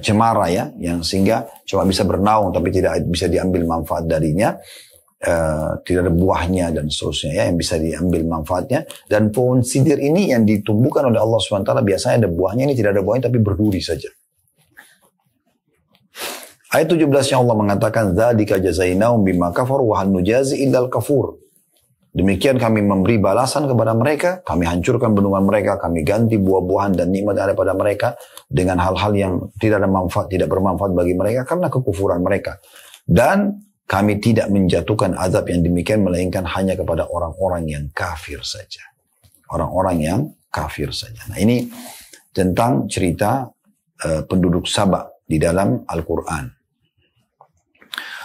cemara ya, yang sehingga cuma bisa bernaung tapi tidak bisa diambil manfaat darinya, tidak ada buahnya dan seterusnya ya, yang bisa diambil manfaatnya. Dan pohon sidir ini yang ditumbuhkan oleh Allah SWT biasanya ada buahnya, ini tidak ada buahnya tapi berduri saja. Ayat 17-nya Allah mengatakan, "Dzalika jazainahum bima kafaru wa hal nujazi illal kafur." Demikian kami memberi balasan kepada mereka, kami hancurkan bendungan mereka, kami ganti buah-buahan dan nikmat yang ada pada mereka dengan hal-hal yang tidak ada manfaat, tidak bermanfaat bagi mereka karena kekufuran mereka. Dan kami tidak menjatuhkan azab yang demikian melainkan hanya kepada orang-orang yang kafir saja. Orang-orang yang kafir saja. Nah, ini tentang cerita penduduk Saba di dalam Al-Quran.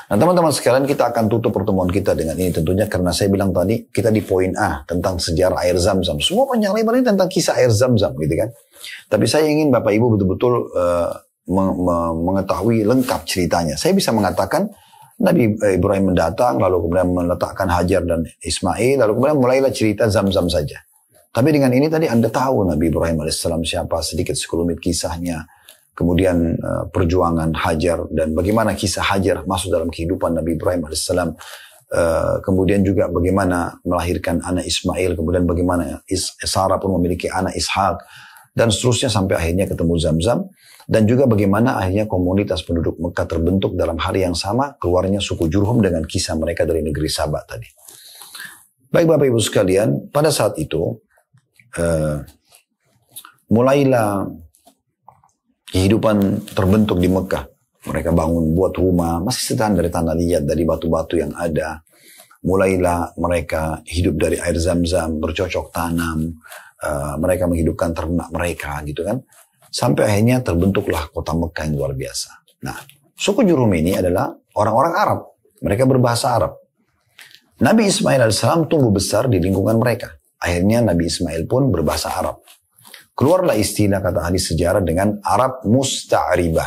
Nah, teman-teman sekalian, kita akan tutup pertemuan kita dengan ini tentunya karena saya bilang tadi kita di poin A tentang sejarah air Zam-Zam. Semua panjang lebar ini tentang kisah air Zam-Zam gitu kan. Tapi saya ingin Bapak Ibu betul-betul mengetahui lengkap ceritanya. Saya bisa mengatakan Nabi Ibrahim mendatang lalu kemudian meletakkan Hajar dan Ismail lalu kemudian mulailah cerita Zam-Zam saja. Tapi dengan ini tadi Anda tahu Nabi Ibrahim alaihissalam siapa, sedikit sekelumit kisahnya. Kemudian perjuangan Hajar dan bagaimana kisah Hajar masuk dalam kehidupan Nabi Ibrahim alaihissalam. Kemudian juga bagaimana melahirkan anak Ismail. Kemudian bagaimana Sarah pun memiliki anak Ishak. Dan seterusnya sampai akhirnya ketemu Zam-Zam. Dan juga bagaimana akhirnya komunitas penduduk Mekah terbentuk dalam hari yang sama. Keluarnya suku Jurhum dengan kisah mereka dari negeri Sabah tadi. Baik Bapak Ibu sekalian, pada saat itu mulailah kehidupan terbentuk di Mekah. Mereka bangun, buat rumah, masih sederhana dari tanah liat, dari batu-batu yang ada. Mulailah mereka hidup dari air Zam-Zam, bercocok tanam. Mereka menghidupkan ternak mereka, gitu kan. Sampai akhirnya terbentuklah kota Mekah yang luar biasa. Nah, suku Jurhum ini adalah orang-orang Arab. Mereka berbahasa Arab. Nabi Ismail alaihissalam tumbuh besar di lingkungan mereka. Akhirnya Nabi Ismail pun berbahasa Arab. Keluarlah istilah kata ahli sejarah dengan Arab musta'ribah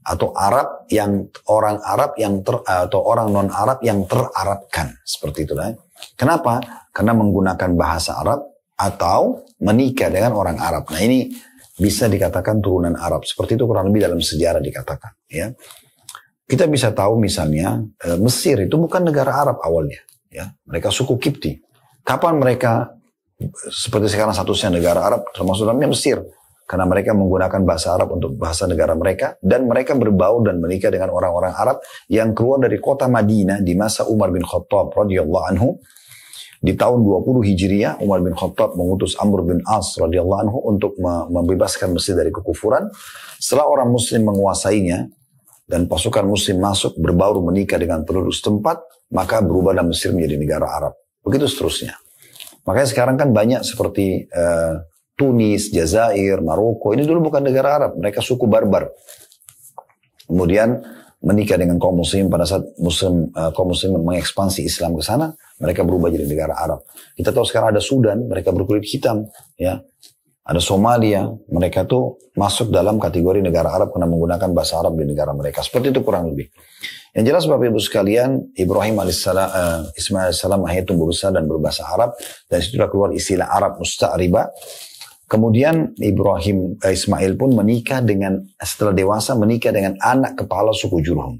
atau Arab yang orang Arab yang atau orang non Arab yang terarabkan, seperti itulah. Kenapa? Karena menggunakan bahasa Arab atau menikah dengan orang Arab. Nah, ini bisa dikatakan turunan Arab. Seperti itu kurang lebih dalam sejarah dikatakan, ya. Kita bisa tahu misalnya Mesir itu bukan negara Arab awalnya, ya. Mereka suku Kipti. Kapan mereka seperti sekarang statusnya negara Arab, termasuk dalamnya Mesir, karena mereka menggunakan bahasa Arab untuk bahasa negara mereka, dan mereka berbaur dan menikah dengan orang-orang Arab yang keluar dari kota Madinah di masa Umar bin Khattab radhiyallahu anhu. Di tahun 20 Hijriah, Umar bin Khattab mengutus Amr bin As radhiyallahu anhu untuk membebaskan Mesir dari kekufuran. Setelah orang Muslim menguasainya dan pasukan Muslim masuk berbaur menikah dengan penduduk setempat, maka berubahlah Mesir menjadi negara Arab. Begitu seterusnya. Makanya sekarang kan banyak seperti Tunis, Jazair, Maroko. Ini dulu bukan negara Arab. Mereka suku barbar. Kemudian menikah dengan kaum muslim pada saat kaum muslim mengekspansi Islam ke sana. Mereka berubah jadi negara Arab. Kita tahu sekarang ada Sudan. Mereka berkulit hitam. Ya. Ada Somalia. Mereka tuh masuk dalam kategori negara Arab karena menggunakan bahasa Arab di negara mereka. Seperti itu kurang lebih. Yang jelas Bapak Ibu sekalian, Ibrahim alaihissalam, Ismail alaihissalam akhirnya tumbuh besar dan berbahasa Arab. Dan situlah keluar istilah Arab musta'ribah. Kemudian Ismail pun menikah dengan, setelah dewasa menikah dengan anak kepala suku Jurhum.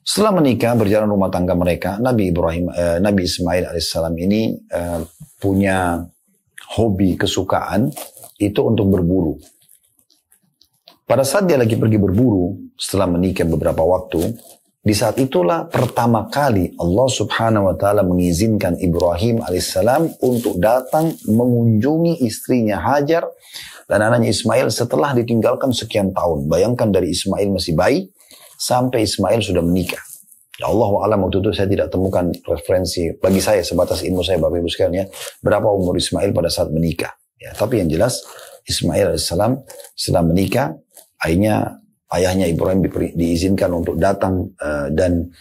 Setelah menikah, berjalan rumah tangga mereka, Nabi Ismail alaihissalam ini punya hobi, kesukaan, itu untuk berburu. Pada saat dia lagi pergi berburu, setelah menikah beberapa waktu, di saat itulah pertama kali Allah subhanahu wa ta'ala mengizinkan Ibrahim alaihissalam untuk datang mengunjungi istrinya Hajar dan anaknya Ismail setelah ditinggalkan sekian tahun. Bayangkan dari Ismail masih bayi sampai Ismail sudah menikah. Ya Allah wa'alam waktu itu saya tidak temukan referensi, bagi saya sebatas ilmu saya Bapak Ibu sekalian ya, berapa umur Ismail pada saat menikah. Ya, tapi yang jelas Ismail alaihissalam setelah menikah, akhirnya ayahnya Ibrahim diizinkan untuk datang dan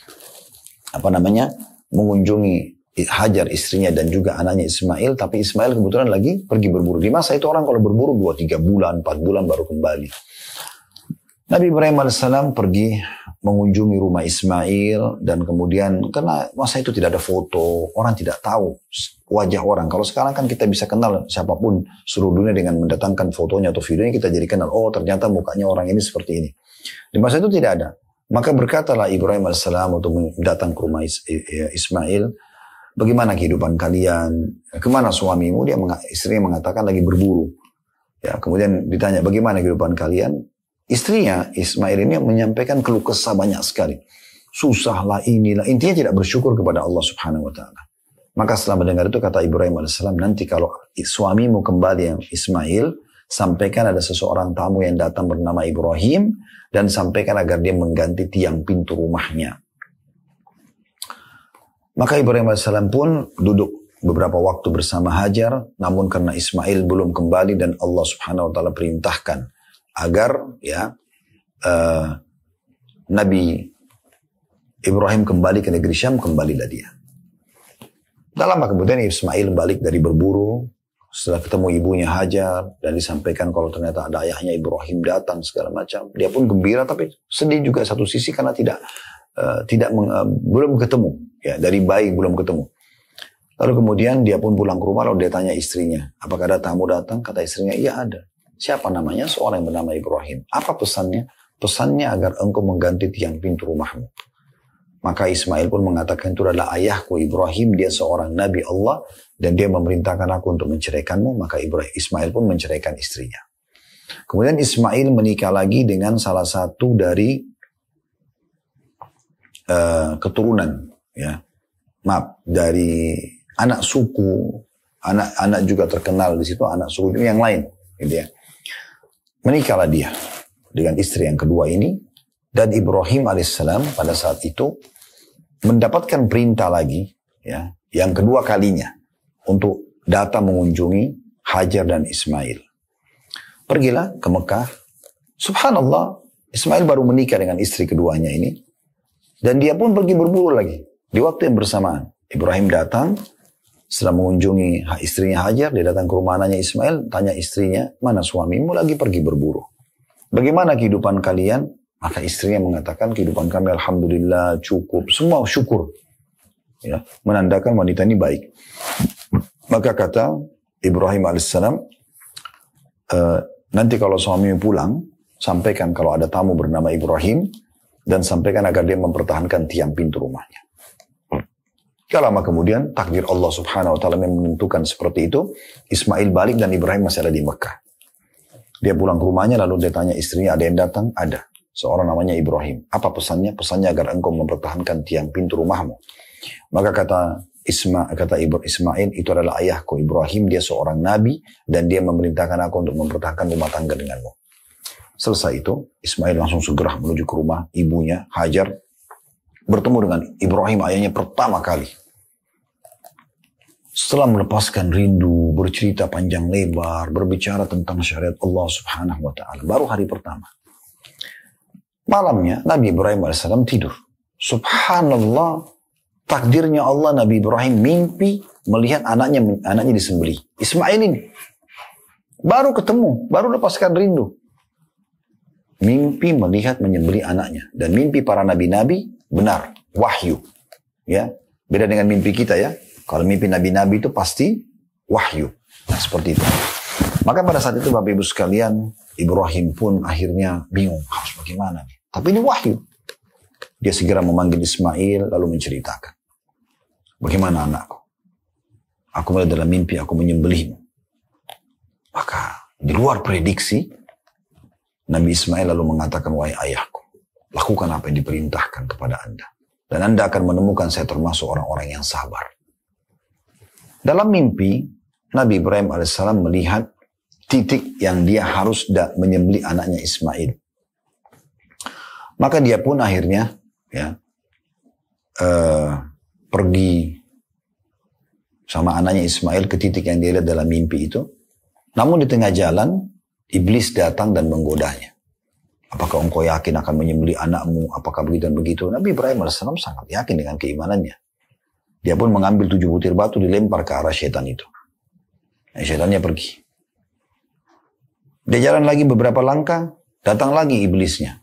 mengunjungi Hajar istrinya dan juga anaknya Ismail. Tapi Ismail kebetulan lagi pergi berburu. Di masa itu orang kalau berburu 2-3 bulan, 4 bulan baru kembali. Nabi Ibrahim alaihissalam pergi mengunjungi rumah Ismail dan kemudian karena masa itu tidak ada foto, orang tidak tahu wajah orang. Kalau sekarang kan kita bisa kenal siapapun seluruh dunia dengan mendatangkan fotonya atau videonya, kita jadi kenal. Oh ternyata mukanya orang ini seperti ini. Di masa itu tidak ada. Maka berkatalah Ibrahim alaihissalam untuk datang ke rumah Ismail. Bagaimana kehidupan kalian? Kemana suamimu? Istrinya mengatakan lagi berburu. Ya, kemudian ditanya bagaimana kehidupan kalian? Istrinya Ismail ini menyampaikan keluh kesah banyak sekali. Susahlah inilah. Intinya tidak bersyukur kepada Allah subhanahu wa ta'ala. Maka setelah mendengar itu kata Ibrahim AS, nanti kalau suamimu kembali yang Ismail, sampaikan ada seseorang tamu yang datang bernama Ibrahim, dan sampaikan agar dia mengganti tiang pintu rumahnya. Maka Ibrahim AS pun duduk beberapa waktu bersama Hajar, namun karena Ismail belum kembali dan Allah subhanahu wa ta'ala perintahkan agar Nabi Ibrahim kembali ke negeri Syam, kembalilah dia. Tak lama kemudian Ismail balik dari berburu, setelah ketemu ibunya Hajar, dan disampaikan kalau ternyata ada ayahnya Ibrahim datang segala macam. Dia pun gembira tapi sedih juga satu sisi karena belum ketemu, ya, dari bayi belum ketemu. Lalu kemudian dia pun pulang ke rumah, lalu dia tanya istrinya, apakah ada tamu datang? Kata istrinya, iya ada. Siapa namanya? Seorang yang bernama Ibrahim. Apa pesannya? Pesannya agar engkau mengganti tiang pintu rumahmu. Maka Ismail pun mengatakan, itu adalah ayahku Ibrahim, dia seorang Nabi Allah, dan dia memerintahkan aku untuk menceraikanmu. Maka Ismail pun menceraikan istrinya. Kemudian Ismail menikah lagi dengan salah satu dari keturunan, ya, dari anak suku, anak juga terkenal di situ, anak suku yang lain, gitu ya. Menikahlah dia dengan istri yang kedua ini, dan Ibrahim alaihissalam pada saat itu mendapatkan perintah lagi, ya, yang kedua kalinya untuk datang mengunjungi Hajar dan Ismail. Pergilah ke Mekah. Subhanallah, Ismail baru menikah dengan istri keduanya ini, dan dia pun pergi berburu lagi di waktu yang bersamaan. Ibrahim datang setelah mengunjungi istrinya Hajar, dia datang ke rumah anaknya Ismail, tanya istrinya, mana suamimu? Lagi pergi berburu. Bagaimana kehidupan kalian? Maka istrinya mengatakan, kehidupan kami alhamdulillah cukup, semua syukur. Ya, menandakan wanita ini baik. Maka kata Ibrahim alaihissalam, nanti kalau suamimu pulang, sampaikan kalau ada tamu bernama Ibrahim, dan sampaikan agar dia mempertahankan tiang pintu rumahnya. Gak lama kemudian, takdir Allah subhanahu wa ta'ala menentukan seperti itu, Ismail balik dan Ibrahim masih ada di Mekah. Dia pulang ke rumahnya, lalu dia tanya istrinya, ada yang datang? Ada. Seorang namanya Ibrahim. Apa pesannya? Pesannya agar engkau mempertahankan tiang pintu rumahmu. Maka kata Ismail, itu adalah ayahku Ibrahim, dia seorang nabi, dan dia memerintahkan aku untuk mempertahankan rumah tangga denganmu. Selesai itu, Ismail langsung segera menuju ke rumah ibunya, Hajar, bertemu dengan Ibrahim, ayahnya pertama kali. Setelah melepaskan rindu, bercerita panjang lebar, berbicara tentang syariat Allah subhanahu wa ta'ala. Baru hari pertama. Malamnya, Nabi Ibrahim AS tidur. Subhanallah, takdirnya Allah, Nabi Ibrahim mimpi melihat anaknya disembelih. Ismail ini. Baru ketemu, baru lepaskan rindu. Mimpi melihat menyembelih anaknya. Dan mimpi para nabi-nabi benar, wahyu. Ya, beda dengan mimpi kita ya. Kalau mimpi nabi-nabi itu pasti wahyu. Nah, seperti itu. Maka pada saat itu Bapak Ibu sekalian, Ibrahim pun akhirnya bingung, harus bagaimana nih. Tapi ini wahyu. Dia segera memanggil Ismail lalu menceritakan. Bagaimana anakku? Aku melihat dalam mimpi aku menyembelihmu. Maka di luar prediksi, Nabi Ismail lalu mengatakan, wahai ayahku, lakukan apa yang diperintahkan kepada Anda. Dan Anda akan menemukan saya termasuk orang-orang yang sabar. Dalam mimpi, Nabi Ibrahim AS melihat titik yang dia harus menyembelih anaknya Ismail. Maka dia pun akhirnya pergi sama anaknya Ismail ke titik yang dia lihat dalam mimpi itu. Namun di tengah jalan, iblis datang dan menggodanya. Apakah engkau yakin akan menyembelih anakmu? Apakah begitu dan begitu? Nabi Ibrahim AS sangat yakin dengan keimanannya. Dia pun mengambil 7 butir batu dilempar ke arah syaitan itu. Nah, syaitannya pergi. Dia jalan lagi beberapa langkah, datang lagi iblisnya.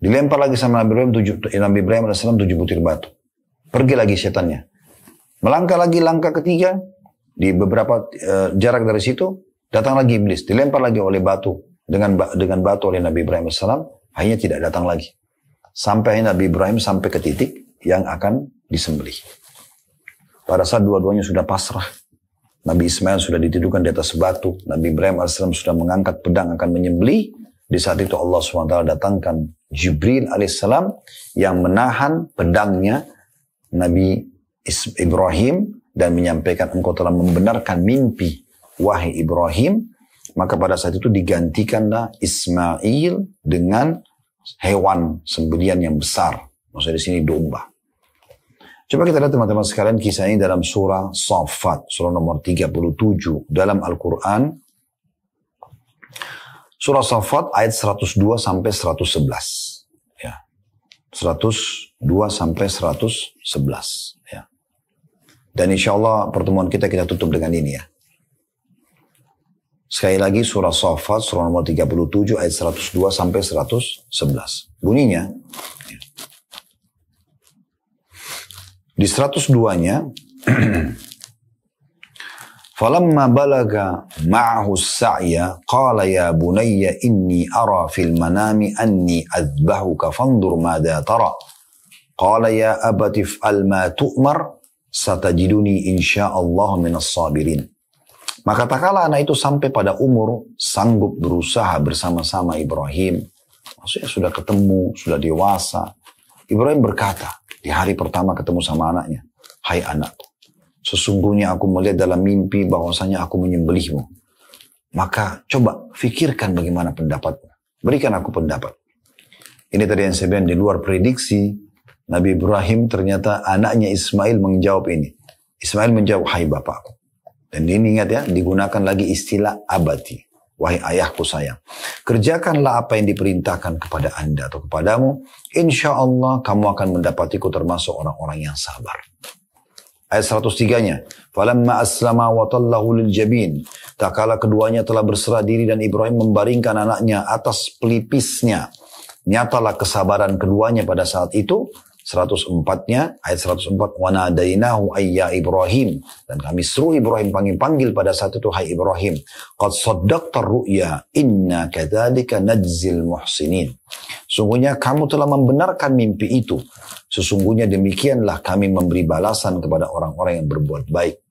Dilempar lagi sama Nabi Ibrahim AS 7 butir batu. Pergi lagi syaitannya. Melangkah lagi langkah ketiga, di beberapa jarak dari situ, datang lagi iblis. Dilempar lagi oleh batu. Dengan batu oleh Nabi Ibrahim AS, akhirnya tidak datang lagi. Sampai Nabi Ibrahim sampai ke titik yang akan disembelih. Pada saat dua-duanya sudah pasrah, Nabi Ismail sudah ditidurkan di atas batu, Nabi Ibrahim AS sudah mengangkat pedang akan menyembelih, Di saat itu Allah SWT datangkan Jibril alaihissalam yang menahan pedangnya Nabi Ibrahim dan menyampaikan engkau telah membenarkan mimpi wahai Ibrahim. Maka pada saat itu digantikanlah Ismail dengan hewan sembelian yang besar. Maksudnya di sini domba. Coba kita lihat teman-teman sekalian kisah ini dalam surah Saffat, surah nomor 37 dalam Al-Quran. Surah Saffat ayat 102 sampai 111. Ya. 102 sampai 111. Ya. Dan insya Allah pertemuan kita tutup dengan ini ya. Sekali lagi surah Saffat, surah nomor 37 ayat 102 sampai 111. Bunyinya, ya. Di 102-nya, Falamma balaga ma'ahu as-sa'ya qala ya bunayya inni ara fil manami anni adbahuka fandur madha tara. Qala ya abati if'al ma tu'mar satajiduni insyaallah minas sabirin. Maka tak kala anak itu sampai pada umur sanggup berusaha bersama-sama Ibrahim. Maksudnya sudah ketemu, sudah dewasa. Ibrahim berkata, di hari pertama ketemu sama anaknya, hai anakku, sesungguhnya aku melihat dalam mimpi bahwasanya aku menyembelihmu. Maka coba fikirkan bagaimana pendapatmu. Berikan aku pendapat. Ini tadi yang saya bilang di luar prediksi. Nabi Ibrahim ternyata anaknya Ismail menjawab ini. Ismail menjawab, hai bapakku. Dan ini ingat ya, digunakan lagi istilah abati. Wahai ayahku sayang, kerjakanlah apa yang diperintahkan kepada anda atau kepadamu. Insya Allah kamu akan mendapatiku termasuk orang-orang yang sabar. Ayat 103-nya. Falamma aslama wa tallahu lil jabin. Tak kala keduanya telah berserah diri dan Ibrahim membaringkan anaknya atas pelipisnya. Nyatalah kesabaran keduanya pada saat itu. 104-nya, ayat 104. Wa nadainahu ayya Ibrahim. Dan kami seru Ibrahim panggil pada saat itu, hai Ibrahim. Qad saddaqta ru'ya inna kadzalika najzil muhsinin. Sungguhnya kamu telah membenarkan mimpi itu. Sesungguhnya demikianlah kami memberi balasan kepada orang-orang yang berbuat baik.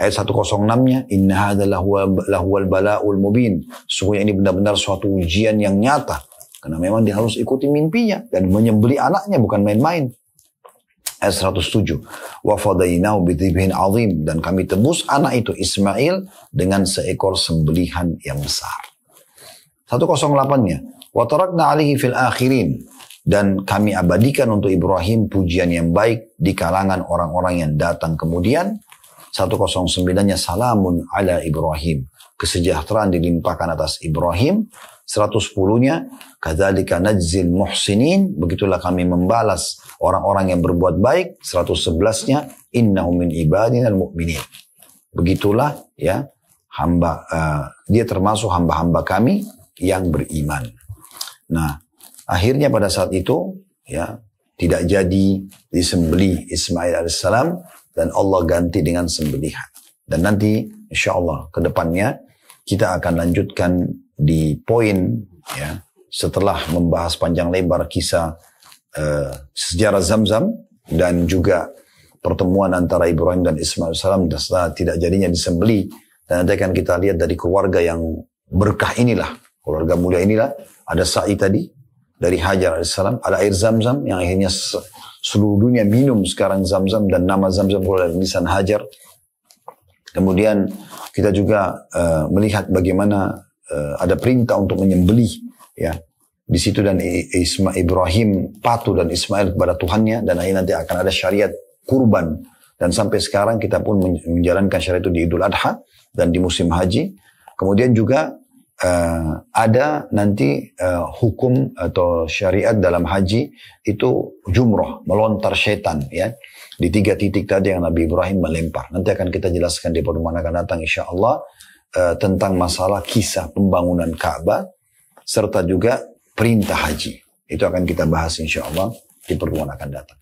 Ayat 106-nya, inna hadza lahuwal bala'ul mubin. Sungguhnya ini benar-benar suatu ujian yang nyata. Karena memang dia harus ikuti mimpinya. Dan menyembelih anaknya bukan main-main. Ayat 107. Wa fadainahu bidhibhin azim. Dan kami tebus anak itu Ismail dengan seekor sembelihan yang besar. 108-nya. Wa tarakna alihi fil akhirin. Dan kami abadikan untuk Ibrahim pujian yang baik di kalangan orang-orang yang datang kemudian. 109-nya salamun ala Ibrahim. Kesejahteraan dilimpahkan atas Ibrahim. 110-nya kadzalika najzil muhsinin, begitulah kami membalas orang-orang yang berbuat baik. 111-nya innahu min ibadinal mu'minin. Begitulah ya hamba dia termasuk hamba-hamba kami yang beriman. Nah, akhirnya pada saat itu ya tidak jadi disembelih Ismail alaihissalam dan Allah ganti dengan sembelihan. Dan nanti insyaallah ke depannya kita akan lanjutkan di poin ya setelah membahas panjang lebar kisah sejarah Zamzam dan juga pertemuan antara Ibrahim dan Ismail alaihissalam dan setelah tidak jadinya disembelih, dan nanti akan kita lihat dari keluarga yang berkah inilah, keluarga mulia inilah, ada sa'i tadi dari Hajar alaihissalam, ada air Zamzam yang akhirnya seluruh dunia minum sekarang Zamzam dan nama Zamzam keluar dari lisan Hajar. Kemudian kita juga melihat bagaimana ada perintah untuk menyembelih ya di situ, dan Ibrahim patuh dan Ismail kepada Tuhannya, dan nanti akan ada syariat kurban, dan sampai sekarang kita pun menjalankan syariat itu di Idul Adha dan di musim haji. Kemudian juga ada nanti hukum atau syariat dalam haji itu jumrah, melontar setan ya di 3 titik tadi yang Nabi Ibrahim melempar. Nanti akan kita jelaskan di pertemuan akan datang insyaallah tentang masalah kisah pembangunan Ka'bah serta juga perintah haji. Itu akan kita bahas insyaallah di pertemuan akan datang.